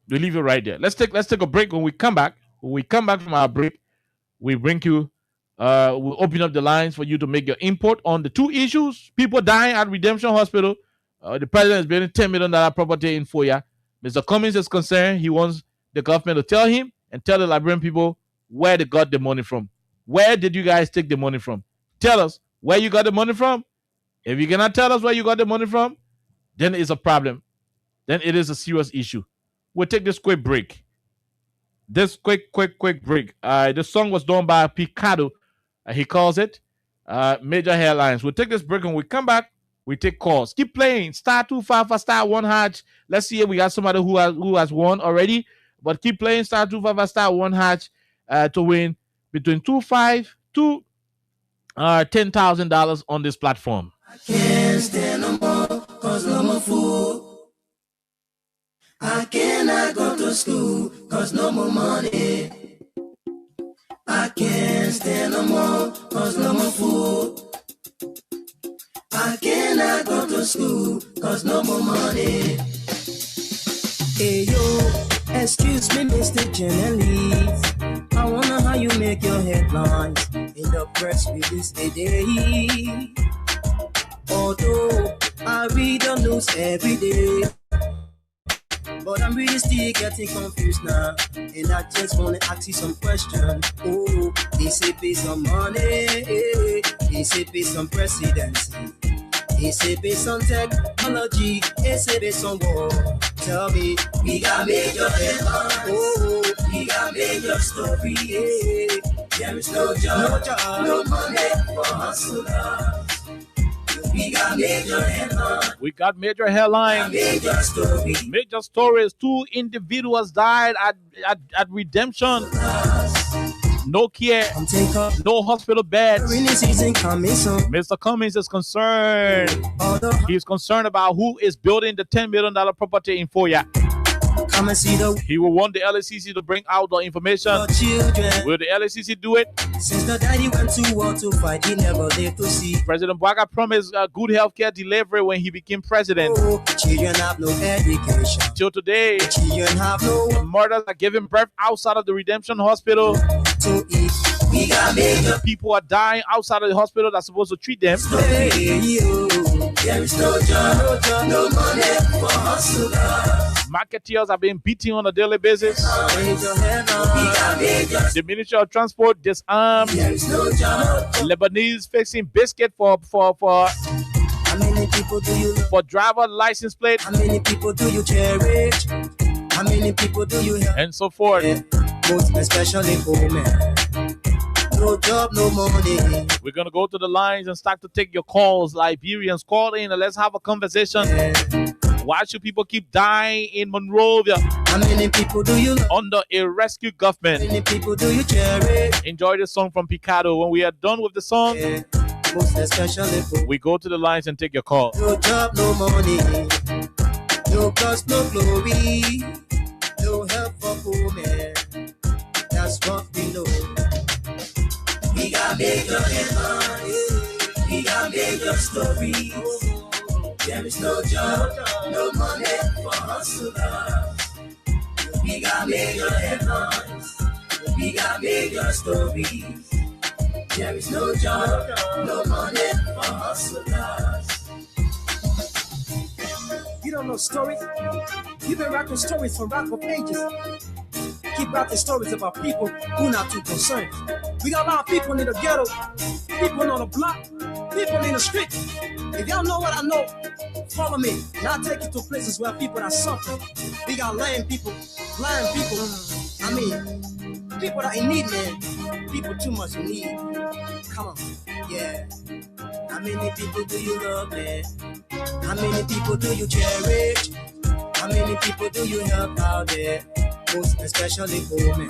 We leave it right there. Let's take a break. When we come back from our break, we bring you we'll open up the lines for you to make your input on the two issues. People dying at Redemption Hospital. The president is building $10 million property in Foya. Mr. Cummings is concerned. He wants the government to tell him and tell the Liberian people where they got the money from. Where did you guys take the money from? Tell us where you got the money from. If you cannot tell us where you got the money from, then it's a problem. Then it is a serious issue. We'll take this quick break. This quick break. This song was done by Picado. He calls it Major Hairlines. We'll take this break and we come back. We take calls. Keep playing. *255 *1#. Let's see if we got somebody who has won already. But keep playing *255 *1#. to win between $2,500 to $10,000 on this platform. Can't stand no more, cause no more food. I cannot go to school, cause no more money. I can't stand no more, cause no more food. I cannot go to school, cause no more money. Hey yo, excuse me, Mr. Journalist. I wonder how you make your headlines in the press release today. Although I read the news every day, but I'm really still getting confused now. And I just wanna ask you some questions. Oh, they say based on money, they say based on presidency, they say based on technology, they say based on war. Tell me, we got major headlines. Oh, we got major story. There is no job, no money for hustlers. We got major headlines. We got major headlines. Major story. Major stories. 2 individuals died at Redemption. No care. No hospital beds. Mr. Cummings is concerned. He's concerned about who is building the $10 million property in Foya. Come and see He will want the LACC to bring out the information. Will the LACC do it? Since the daddy went to war to fight, he never lived to see. President Bwaga promised good healthcare delivery when he became president. Children have no education. Till today, children have no. Mothers are giving birth outside of the Redemption Hospital. To eat. We got major. People are dying outside of the hospital that's supposed to treat them. There is no job, no money for hustlers. Marketeers are being beaten on a daily basis. The Ministry of Transport disarmed. Lebanese fixing biscuit for How many people do you love? for driver license plate. How many people do you cherish? How many people do you help? And so forth. Most especially women. No job, no money. We're gonna go to the lines and start to take your calls. Liberians, call in and let's have a conversation. Why should people keep dying in Monrovia? How many people do you love? Under a rescue government? How many people do you cherish? Enjoy the song from Picado. When we are done with the song, most especially we go to the lines and take your call. No job, no money. No cost, no glory. No help for poor men. That's what we know. We got major headlines. We got major stories. There is no job, no money for hustlers. We got major headlines. We got major stories. There is no job, no money for hustlers. You don't know stories? You've been writing stories from Rock for pages. Keep writing stories about people who not too concerned. We got a lot of people in the ghetto, people on the block, people in the street. If y'all know what I know, follow me, and I'll take you to places where people are suffering. We got blind people, I mean, people that in need, man. People too much in need. Come on, yeah. How many people do you love, man? How many people do you cherish? How many people do you help out there? Most especially women.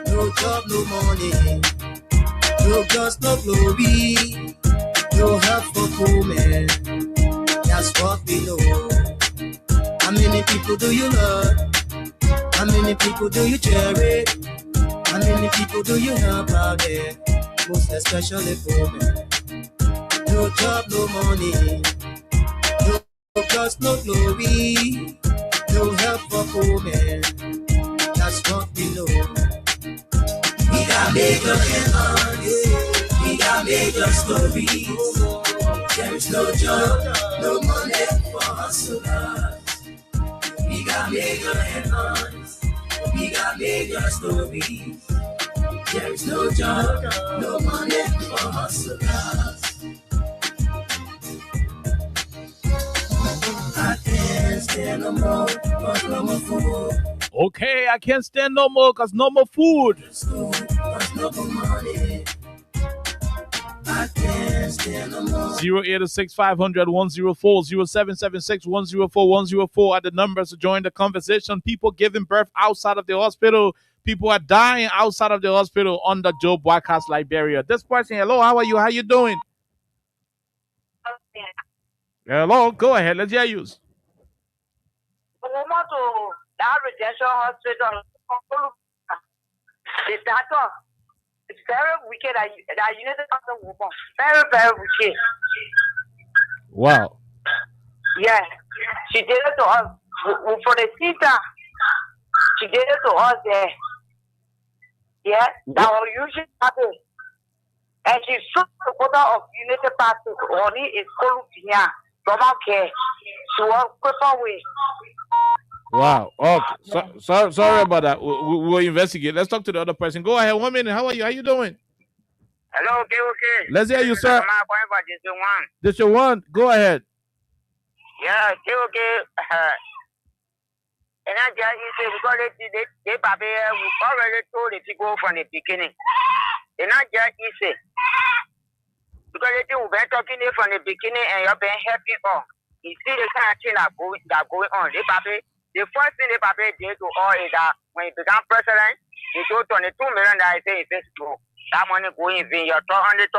No job, no money. No just no glory. No help for poor men. That's what we know. How many people do you love? How many people do you cherish? How many people do you help out there? Most especially poor men. No job, no money. No just no glory. No help for poor men. That's what we know. We got major headlines. We got major stories. There is no job, no money for hustlers. We got major headlines. We got major stories. There is no job, no money for hustlers. I can't stand no more, cause no more food. Okay, I can't stand no more because no more food. Cause no more money. I can't stand no more. 086 500 104 0776 104 104 are the numbers to join the conversation. People giving birth outside of the hospital. people are dying outside of the hospital under Joe Boyka's Liberia. This person, hello, how are you? How you doing? Hello, go ahead. Let's hear you. That rejection hospital, the doctor is very wicked. That United Kingdom woman, very, very wicked. Wow. Yeah, she did it to us for the theater. She did it to us there. Yeah, that was usually happen. And she's so supporter of United Party. Only is Columbia. Don't care. She was crippled with. Wow. Okay. Sorry about that. We'll investigate. Let's talk to the other person. Go ahead. 1 minute. How are you? How you doing? Hello, okay. Let's hear you, sir. I'm going for this one. This your one. Go ahead. Yeah, okay. And I just say because they probably already told the people from the beginning. And I just say because they were talking from the beginning and you've been happy on. You see the kind of thing that going on. They probably the first thing they probably did to all is that when he became president, he told $22 million that he said it's true. That money going in vain. You're 200,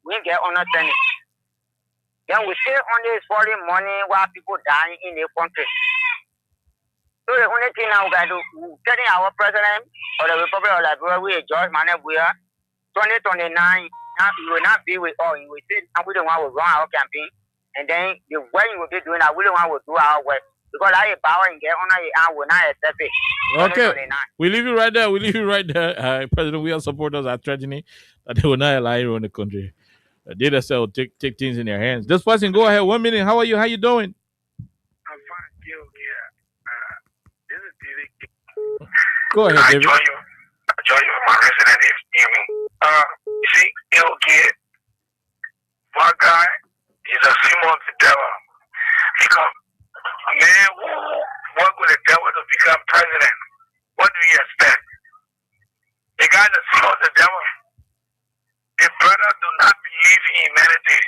we get on nothing. Then we still only is falling money while people dying in the country. So the only thing now we got to telling our president or the Republic of Liberia, we George Manabuya, 2029, you will not be with us. You will say, we don't want to run our campaign. And then the way you will be doing that, we don't want to do our work. Because I have power and get on I will not accept it. Okay. We leave you right there. President, we are supporters are threatening that they will not allow you in the country. They themselves take things in their hands. This person, go ahead. 1 minute. How are you? How you doing? I'm fine. This is David. Go ahead, David. I join you with my resident evening. You see, he'll get one guy, he's a symbol of the devil. Because a man who worked with the devil to become president, what do you expect? The guy that follows the devil, the brother do not believe in humanity.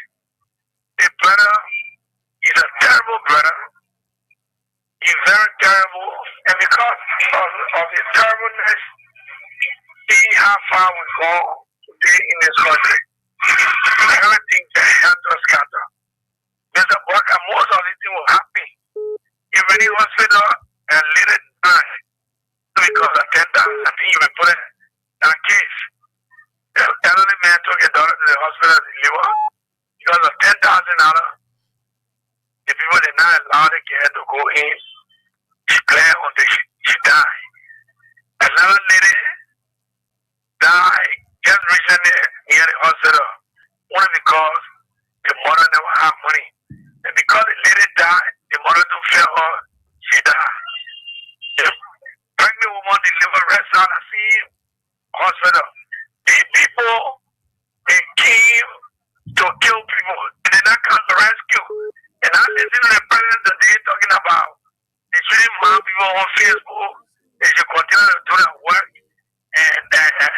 The brother is a terrible brother. He's very terrible, and because of his terribleness, see how far we go today in this country. Everything that helps us scatter. Mr. Walker, most of these things will happen. Even in hospital and later die because of $10,000. I think you will put it in a case. The elderly man took a daughter to the hospital in Liver because of $10,000. The people did not allow the girl to go in. She claimed until she died. Another lady died just recently near the hospital only because the mother never had money. And because the lady died, the mother don't feel her, she died. The pregnant woman delivered rest out of the hospital. These people, they came to kill people. They did not come to rescue. And I listen to the president today talking about they shouldn't mind people on Facebook. They should continue to do their work. And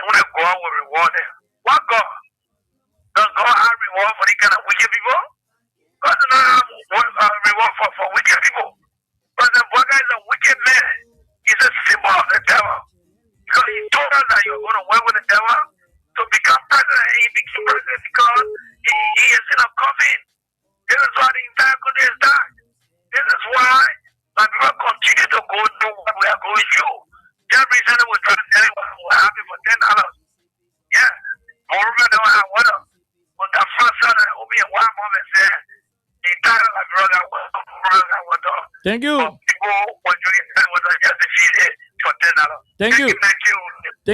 when God will reward them. What God? Does God have reward for these kind of wicked people? God does not have reward for wicked people. President Boyka is a wicked man. He's a symbol of the devil. Because he told us that you're going to work with the devil to become president. And he became president because he is in a coffin. This is why the entire country is dying. This is why my people continue to go through what we are going through. Just recently we tried to tell you what will happen for $10. Yeah. Moreover, they don't have water. But the first son of Obi and one moment said, the entire Liberia got water. Thank you. People were drinking water just defeated for $10. Thank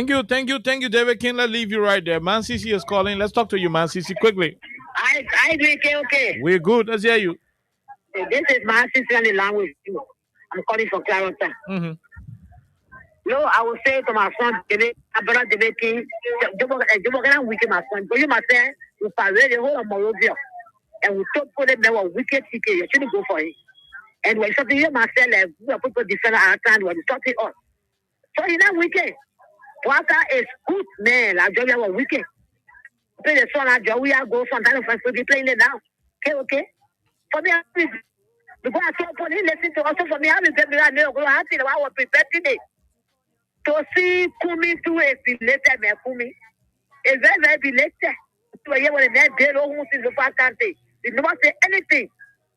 you. Thank you, David King. Let's leave you right there. Man CC is calling. Let's talk to you, Man CC, quickly. I do okay. We're good. Let's hear you. This is my sister on the line with you. I'm calling for Clarence. Mm-hmm. No, I will say to my son, my brother David King, you're going to weaken my son. But you must say, you parade the whole of Morovia. And we told them they were wicked ticket. You shouldn't go for it. And when something you must say, like, we are people defend our time when you stop it us. So you're not wicked. Boyka is good, man. Like, Joe, were wicked. Play the song, Joe, we are going sometimes for be playing it now. Okay? For me, because I saw for him, listen to us. For me, I'm going to be happy that I was prepared today. to see Kumi to a belated me Kumi. Is very belated. To hear what a man did who is the far country. Did not say anything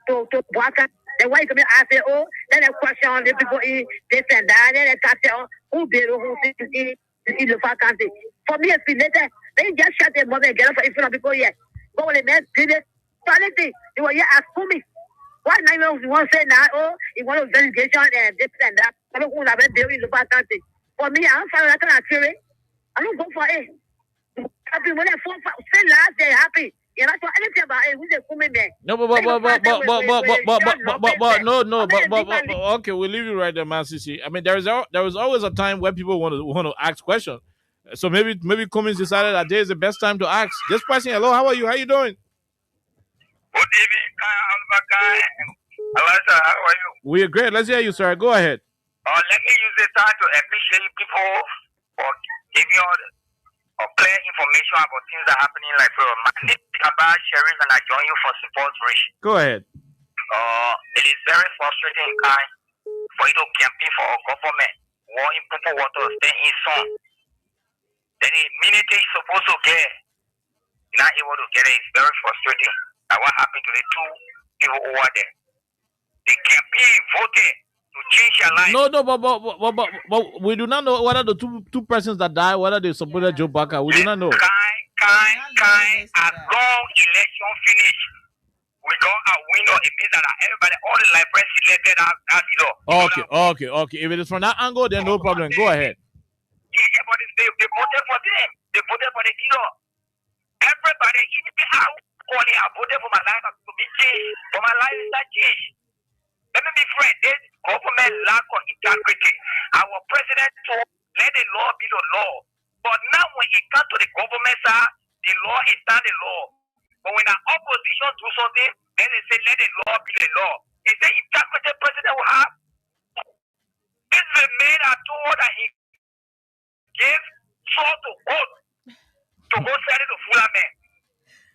to Waka. The way to me, I say, oh, then a question on the people in this and that, and a catcher who did who is in the far country. For me, it's belated. They just shut their mother and get up in front of people yet. Go when a man did it. Sanity, you were here at Kumi. Why now you want to say now, oh, you want to delegation and this and that. I don't want to have a deal in the far country. For me, I'm fine. I can't I don't go for it. Happy when I say last day happy. You're not for anything about it. Who's a Kumi man? No, but okay, we'll leave you right there, man. Sisi. I mean, there is always a time when people want to ask questions. So maybe Cummins decided that day is the best time to ask. This person, hello, how are you? How you doing? Good evening, Kai. Elijah, how are you? We are great. Let's hear you, sir. Go ahead. Let me use this time to appreciate people for giving all clear information about things that are happening like my name is about sharing and I join you for support rich. Go ahead. It is very frustrating, Kai, for you to campaign for a government wanting people want to stay in sun. Then the minute you're supposed to get, you're not able to get it. It's very frustrating. And what happened to the two people over there? The campaign voted to change your life. No, but we do not know whether the two persons that died, whether they supported Joe Baka. We do not know. As long election finish, we got a winner. It means that everybody, all the libraries selected as leader. Okay. If it is from that angle, then no problem. Go ahead. Yeah, but they voted for them. They voted for the leader. Everybody, I voted for my life to be changed. For my life is not changed. Let me be frank. This government lack of integrity. Our president told, let the law be the law. But now when it comes to the government side, the law is not the law. But when the opposition do something, then they say, let the law be the law. Is the integrity president will have? This is the man I told that he gave sword to vote to go sell it to Fula men.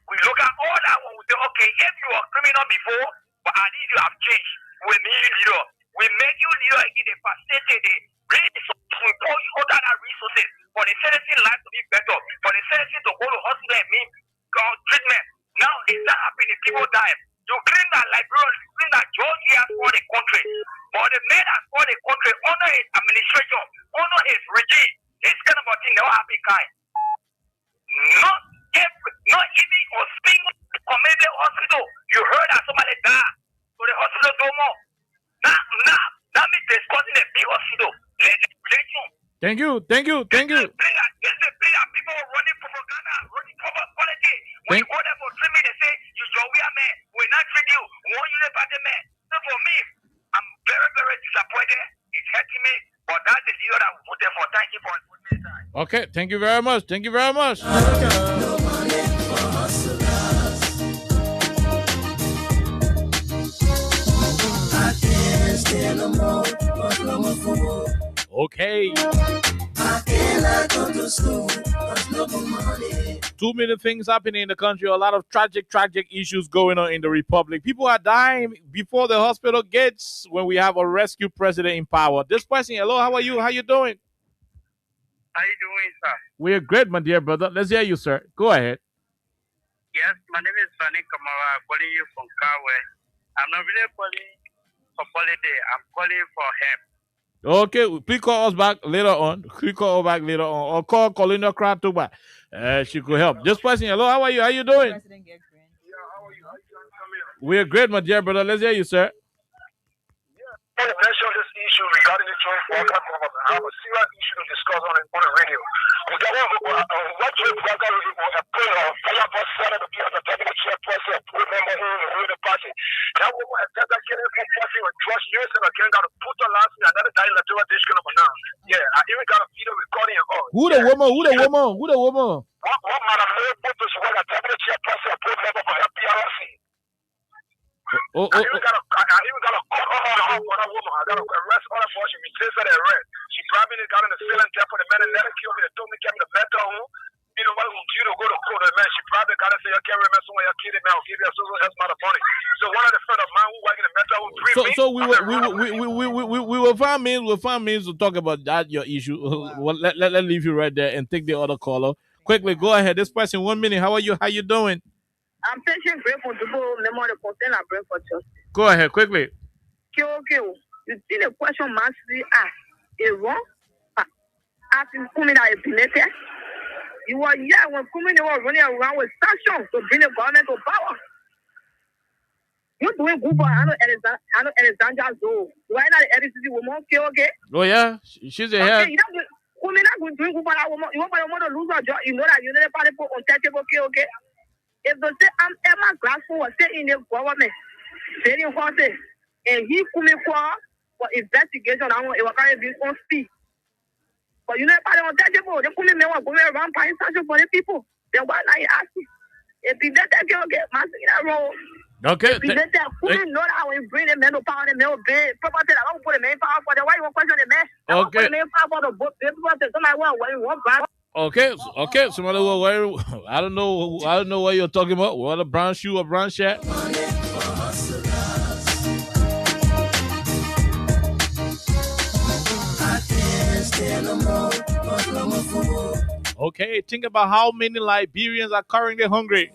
We look at all that one, we say, okay, if you were criminal before, but at least you have changed. We need you leader. We make you leader in the facility. We pour you all that resources for the citizen life to be better, for the citizen to go to hospital and meet treatment. Now it's not happening. People die. You clean that library, you clean that George has for the country. But the man has for the country under his administration, under his regime. This kind of a thing never happen, kind. Not even a single community hospital. You heard that somebody died. So the hospital no more. Now me discussing the big hospital. Thank you. People running propaganda, running politics. When you order for treatment, they say, you we are man. We're not treating you. We want you to buy the man. So for me, I'm very, very disappointed. It's hurting me. But that's the leader that we voted for. Thank you for putting me aside. Okay, thank you very much. Thank you very much. Okay. Too many things happening in the country. A lot of tragic issues going on in the republic. People are dying before the hospital gates when we have a rescue president in power. This person, hello, how are you? How you doing? How you doing, sir? We're great, my dear brother. Let's hear you, sir. Go ahead. Yes, my name is Fanny Kamara. I'm calling you from Kawe. I'm not really calling for holiday. I'm calling for help. Okay, please call us back later on. Or call Colina Kratuba. She could help. This person, hello, how are you? How you doing? We're great, my dear brother. Let's hear you, sir. I want to mention this issue regarding the joint Blanca government. I have a serious issue to discuss on the radio. We got what joint Blanca put on fire bus center to be as a deputy chairperson, put member in the party. Now we want to get getting from party with trust years and again got to put the last in another guy electoral district of now. Yeah, I even got a video recording and all. Who the woman? What matter more put this one a deputy chairperson, put member for FPRC. I even got a call on a woman. I got a arrest order for her. She resisted the arrest. She probably got in the ceiling there for the men and let her kill me. They told me to get me the mental home. you know, you to go to court, man, she probably got to say, I can't remember someone your kid, man, I'll give you a social health amount of money. So one of the friends of mine who work in the metro who briefed me. So we will find means to talk about that your issue. Well, let leave you right there and take the other caller. Quickly, go ahead. This person, 1 minute. How are you? How you doing? I'm patient grateful to go memory the concern I bring for justice. Go ahead, quickly. Okay. You see the question mastery asked. Is wrong? Asking Kumi that is belated. You were when Kumi was running around with sanctions to bring the government to power. You're doing good for Alexander Zoe. Why not the LCC woman? Okay. Oh yeah, she's a hair. You know, Kumi not going to do good for that woman. You want your mother to lose her job. You know that you're not party for untouchable. Okay. If they say I'm Emma Glassful was stay in the government, saying horses, and he Kumi for investigation, I want to be on speed. But you know, if I don't touch it, they come in there going around paying sanction for the people. Then why not ask me? If you let that girl get massive in that role, okay. If you let that woman know that when you bring the men to power, the men will be property, I won't put the main power for the why you want question the man. I won't put the main power for the book. Somebody want what you want back. Okay. Somebody will worry. I don't know what you're talking about. What a brown shoe, a brown shirt. Okay, think about how many Liberians are currently hungry.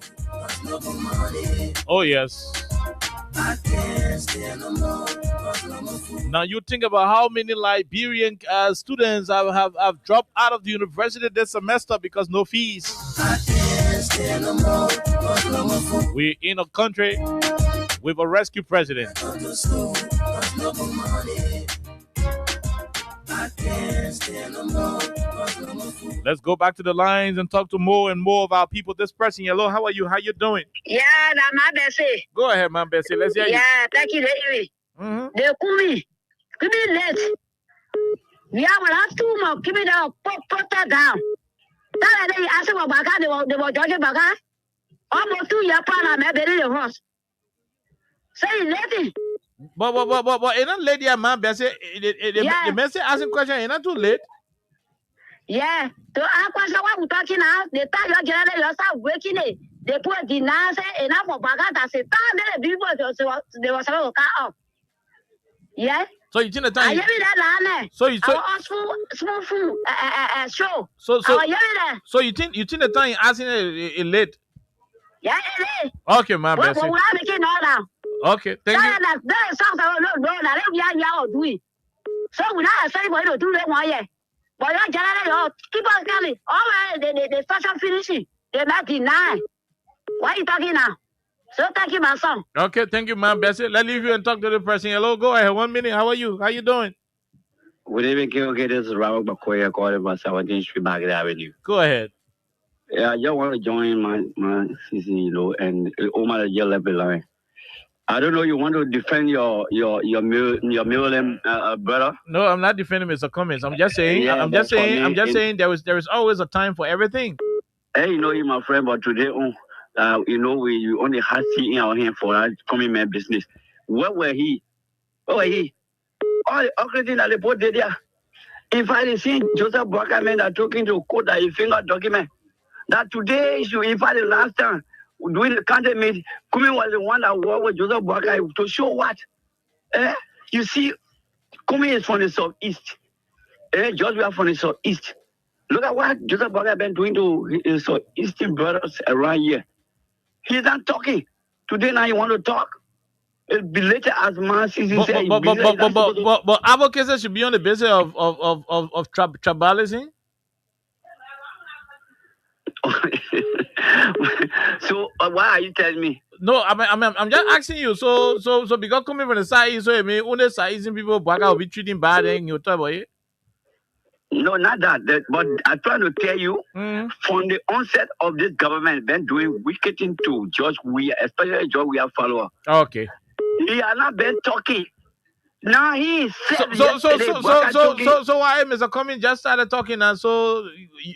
Oh yes. Now you think about how many Liberian students have dropped out of the university this semester because no fees. We're in a country with a rescue president. Let's go back to the lines and talk to more and more of our people. This person, hello, how are you? How you doing? Yeah, that's my Bessie. Go ahead, man, Bessie. Let's hear you. Yeah, thank you, lady. They call me. Give me late. Yeah, well, I have 2 more. Give me the put that down. That day, I said, well, they were judging Baga. Almost 2 years, I'm a very horse. Say, lady. But ain't that lady a man, Bessie? The message asking question, ain't that too late? Yeah. So I question what we're talking now. The time you're getting yourself waking it. They put the nurse enough for Bagata. Say, they were supposed to cut off. Yeah. So you think the time? I hear that, so you small food show. So you think the time asking it late? Yeah, it is. Okay, my bad. But we're making all now. Okay, thank you. That sounds doing. So we're not saying what to do that one yet. But you're keep on coming. All right, the special finishing. They're not denying. Why are you talking now? So thank you, my son. Okay, thank you, man, Bessie. Let's leave you and talk to the person. Hello, go ahead. 1 minute. How are you? How you doing? Good evening, okay. This is Robert Bakoya calling about 17th Street Market Avenue. Go ahead. Yeah, I just want to join my CC, and Omar the yellow line. I don't know. You want to defend your Maryland brother? No, I'm not defending Mr. Cummings. I'm just saying. Yeah, I'm just saying. There is always a time for everything. Hey, you my friend, but today, we only had C in our hand for that coming man business. Where were he? All the ugly thing that they put there. If I seen Joseph Brockman that talking to court that he finger document that today issue, if I the last time doing the country meet, Kumi was the one that worked with Joseph Brockman to show what? You see, Kumi is from the southeast. George, we are from the southeast. Look at what Joseph Brockman been doing to his southeastern brothers around here. He's not talking. Today now you want to talk? It'll be later as man sees but advocacy should be on the basis of tribalism. So why are you telling me? No, I'm just asking you. So because coming from the side, so I mean, only side people back will be treating bad and you talk about it. No, not that. But I'm trying to tell you, from the onset of this government, been doing wicked thing to George Weah, especially George Weah follower. Okay. He has not been talking. Now he said so why Mr. Cummings just started talking, and so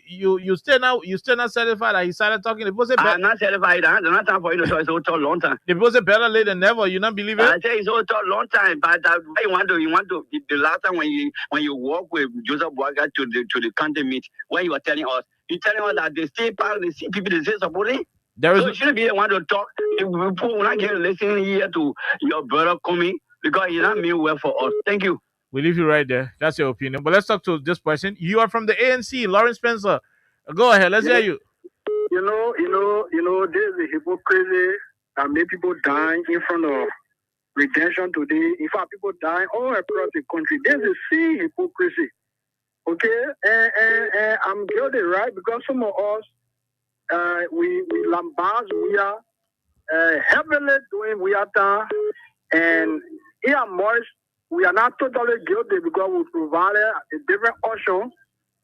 you still not satisfied that he started talking? I'm not satisfied. There's not time for you to talk. It's all talk long time. It was a better late than never. You not believe it? I say it's all talk long time. But you want to the last time when you walk with Joseph Boaga to the country meet, when you were telling us You telling us that they still part of the people they say supporting? There is so you shouldn't be the one to talk. If people will not get listening here to your brother coming because he not mean well for us. Thank you. We leave you right there. That's your opinion. But let's talk to this person. You are from the ANC, Lawrence Spencer. Go ahead. Let's hear you. You know, there's a hypocrisy that made people die in front of redemption today. In fact, people die all across the country. There's a sea hypocrisy. Okay? And I'm guilty, right? Because some of us, we lambast, we are heavily doing we are done. And here much, we are not totally guilty because we provided a different option.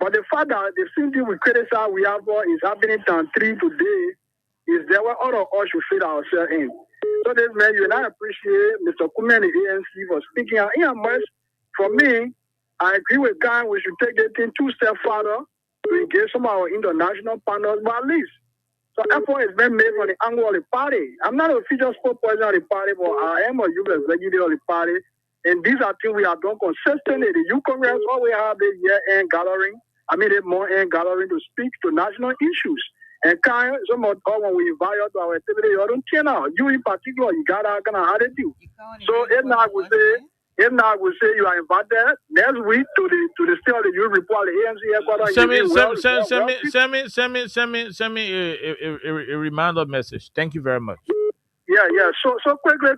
But the fact that the same thing we criticize we have is happening on 3 today is there were other us should fit ourselves in. So this man, you and I appreciate Mr. Kume and the ANC for speaking out. Here much, for me, I agree with Guy, we should take the thing 2 steps further to engage some of our international partners, but at least. So effort has been made from the angle of the party. I'm not a official spokesperson of the party, but I am a youth executive of the party. And these are things we have done consistently. The Youth Congress always have the year-end gathering. The month-end gathering to speak to national issues. And some of us, when we invite you to our activity, you don't turn out. You in particular, you got to how to do. So if not, we say you are invited next week to the state of the youth report, the ANC headquarters. Send me a reminder message. Thank you very much. Yeah. So quickly,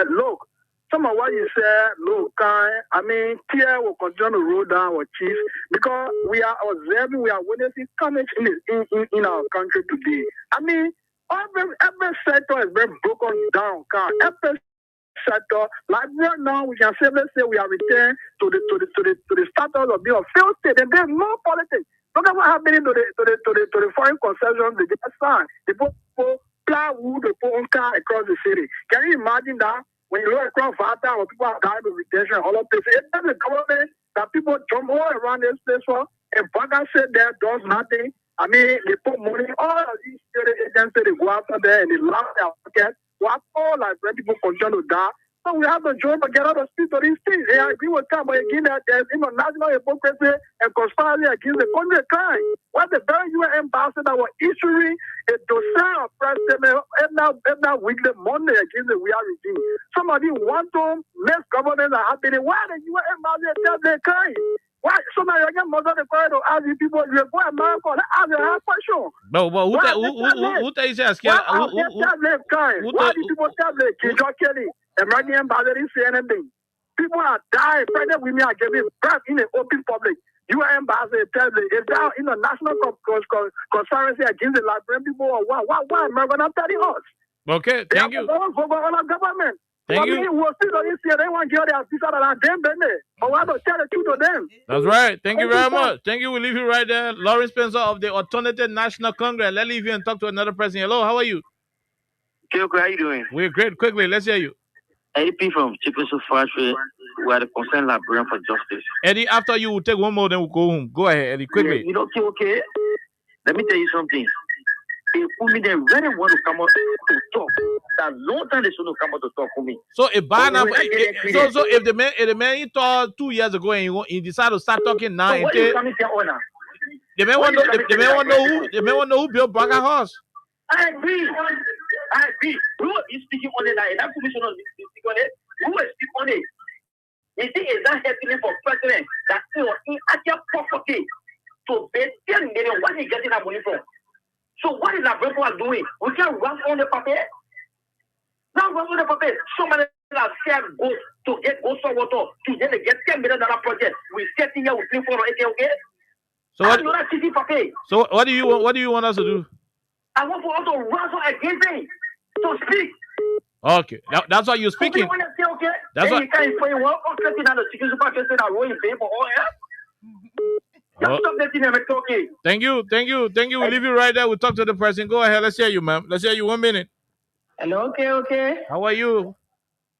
look. Some of what you said, look, Pierre will continue to roll down our chief because we are observing, we are witnessing carnage in our country today. Every sector has been broken down. Every sector, like right now, we can safely say we are returned to the status of being a failed state, and there's no politics. Look at what happening to the foreign concessions they just signed. They put plywood, they put on car across the city. Can you imagine that? When you look across Vata, when people are dying of retention, all of this, it's the government that people jump all around this place for. And Vaga said that does nothing. They put money, all of these security agencies, they go after there and they lock their pockets. What all like when people continue to die. So we have to join together to speak to these things. I agree with that, but again, there's national hypocrisy and conspiracy against the country crime. What the very UN ambassador was issuing a dossier of president every weekly Monday against the real regime. Somebody want to miss governance are happening. Why the UN ambassador tell their crime? Why somebody again must have the corridor ask the people you go America ask a hard question. But who tell you that? Why do people tell the John Kelly? American ambassador didn't say anything. People are dying. Pregnant women are giving birth in the open public. UN ambassador tells me, is that in a national conspiracy against the Liberian people or what? Why am I going to tell us? Okay, thank you. Government. Thank you. We'll see this year. They want to get their visa and them, but we have to tell the truth to them. That's right. Thank you very much. Thank you. We'll leave you right there. Lawrence Spencer of the Alternative National Congress. Let's leave you and talk to another person. Hello, how are you? Okay, how you doing? We're great. Quickly, let's hear you. AP from Chicoso Factory. We are the concerned Liberian for justice. Eddie, after you, we'll take one more, then we'll go home. Go ahead, Eddie, quickly. Okay. Let me tell you something. They put me there very well to come out to talk. That long time they should not come out to talk for me. So if if the man he talked 2 years ago and he decided to start talking now, so the man want to know who built Braga House. I agree. Who is speaking on it? That commissioner is speaking on it. Who is speaking on it? You think is that happening for president that in actual property to pay 10 million? What is he getting that money from? So what is that people are doing? We can run on the paper. Now run on the paper. Somebody that scared goes to get water to get $10 million project. We sitting here with clean for it, okay? So what do you want us to do? I want for us to run against him to speak. Okay, that's why you're speaking. That's why. Thank you. We'll leave you right there. We'll talk to the president. Go ahead. Let's hear you, ma'am. Let's hear you 1 minute. Hello, okay. How are you?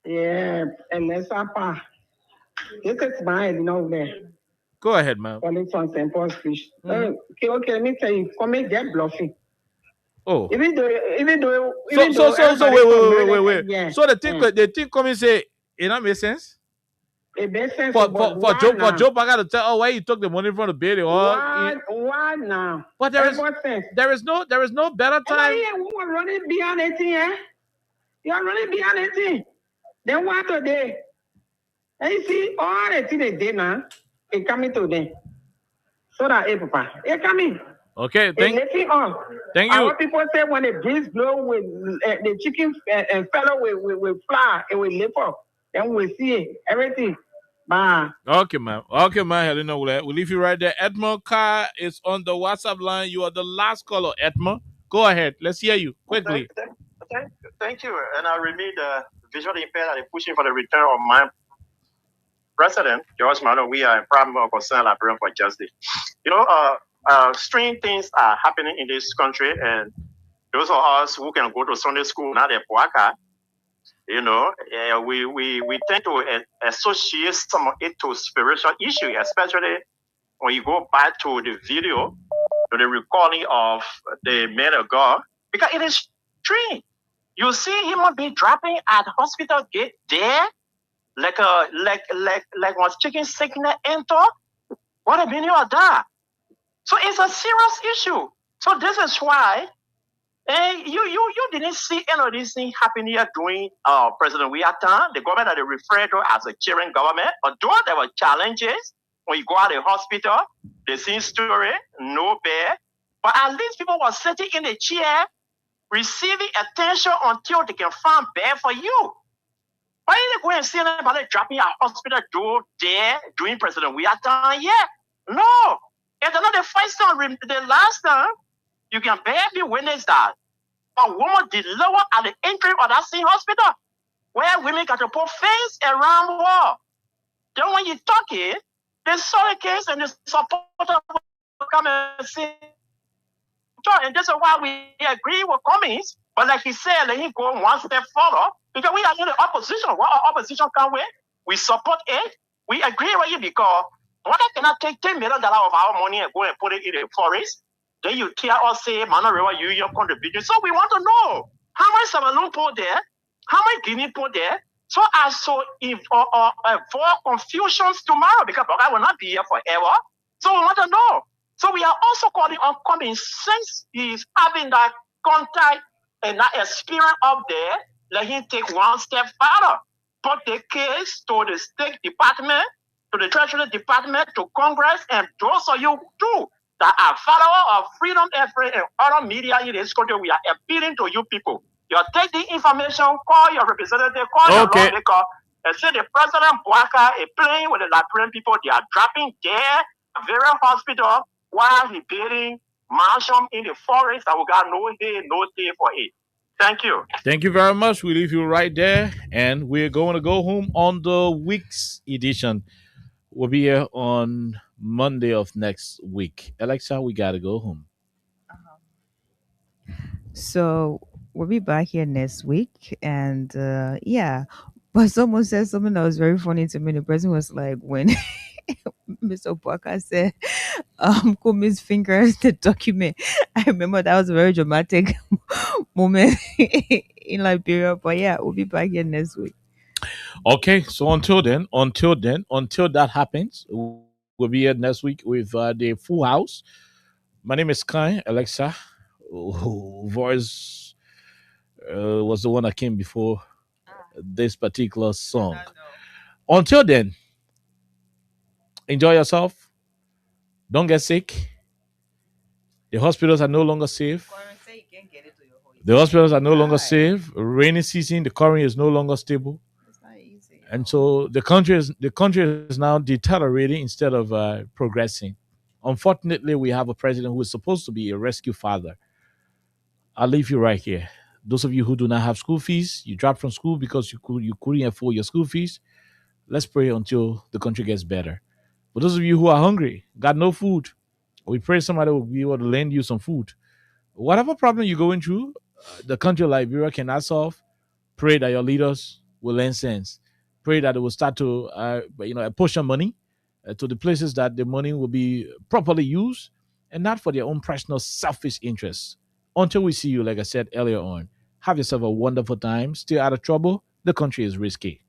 Yeah, and let's up. This is mine, there. Go ahead, ma'am. Calling from St. Paul's Fish. Okay, let me tell you, come and get bluffing. Oh. Even though wait. So the thing come and say, it don't make sense. It makes sense. For But for why Joe now? Parker to tell why he took the money from the baby. Why now? But there is no better time. Yeah, we were running beyond 18, eh? You're running beyond 18. Then what today? And you see, all the things they did now, it coming today. So that, hey, Papa, it coming. Okay, thank you. you. People say when the breeze blow with the chicken and fellow with flour, it will lift up. Then we see it, everything. Bye. Okay, man. Helena, we'll leave you right there. Edmond Carr is on the WhatsApp line. You are the last caller, Edmond. Go ahead. Let's hear you quickly. Thank you. And I remain the visually impaired that are pushing for the return of my president, George Mano. We are in problem concern Liberian for justice. Strange things are happening in this country, and those of us who can go to Sunday school now, they're Boaka. We tend to associate some of it to spiritual issue, especially when you go back to the video, to the recording of the man of God, because it is strange. You see him be dropping at the hospital gate there, like was chicken sickness enter. What a meaning of that? So it's a serious issue. So this is why you didn't see any of these things happening here during President Wiatan, the government that they refer to as a cheering government. Although there were challenges when you go out of the hospital, the same story, no bed. But at least people were sitting in the chair, receiving attention until they can find bed for you. Why didn't they go and see anybody dropping a hospital door there during President Wiatan? Yeah. No. It's not the first time, the last time. You can barely witness that a woman delivered at the entry of that same hospital where women got to put face around the wall. Then when you talk it, they saw the case and the supporter will come and say, and this is why we agree with Cummings, but like he said, let him go one step further because we are in the opposition. What our opposition come with, we support it, we agree with you because why cannot take $10 million of our money and go and put it in the forest? Then you tell us, say, Manariwa, your contribution. So we want to know how much Sabalun put there, how much Guinea put there, so as to avoid confusions tomorrow, because I will not be here forever. So we want to know. So we are also calling on Cummings, since he's having that contact and that experience up there, let him take one step further. Put the case to the State Department, to the Treasury Department, to Congress, and those of you too that are followers of Freedom FM and other media in this country. We are appealing to you people. You take the information, call your representative, call your lawmaker, and say the President Boaka is playing with the Liberian people. They are dropping their various hospital while he building mansion in the forest that we got no day, no day for it. Thank you. Thank you very much. We leave you right there, and we're going to go home on the week's edition. We'll be here on Monday of next week. Alexa, we got to go home. So we'll be back here next week. And yeah, but someone said something that was very funny to me. The person was like, when Mr. Boaka said, Kumi's fingers, the document. I remember that was a very dramatic moment in Liberia. But yeah, we'll be back here next week. Okay, so until that happens, we'll be here next week with the full house. My name is Kai. Alexa, voice was the one that came before this particular song. Until then, enjoy yourself. Don't get sick. The hospitals are no longer safe. Rainy season, the current is no longer stable. And so the country is now deteriorating instead of progressing. Unfortunately, we have a president who is supposed to be a rescue father. I'll leave you right here. Those of you who do not have school fees, you dropped from school because you couldn't afford your school fees. Let's pray until the country gets better. But those of you who are hungry, got no food, we pray somebody will be able to lend you some food. Whatever problem you're going through, the country of Liberia cannot solve. Pray that your leaders will lend sense. Pray that it will start to, apportion money to the places that the money will be properly used and not for their own personal selfish interests. Until we see you, like I said earlier on, have yourself a wonderful time. Stay out of trouble. The country is risky.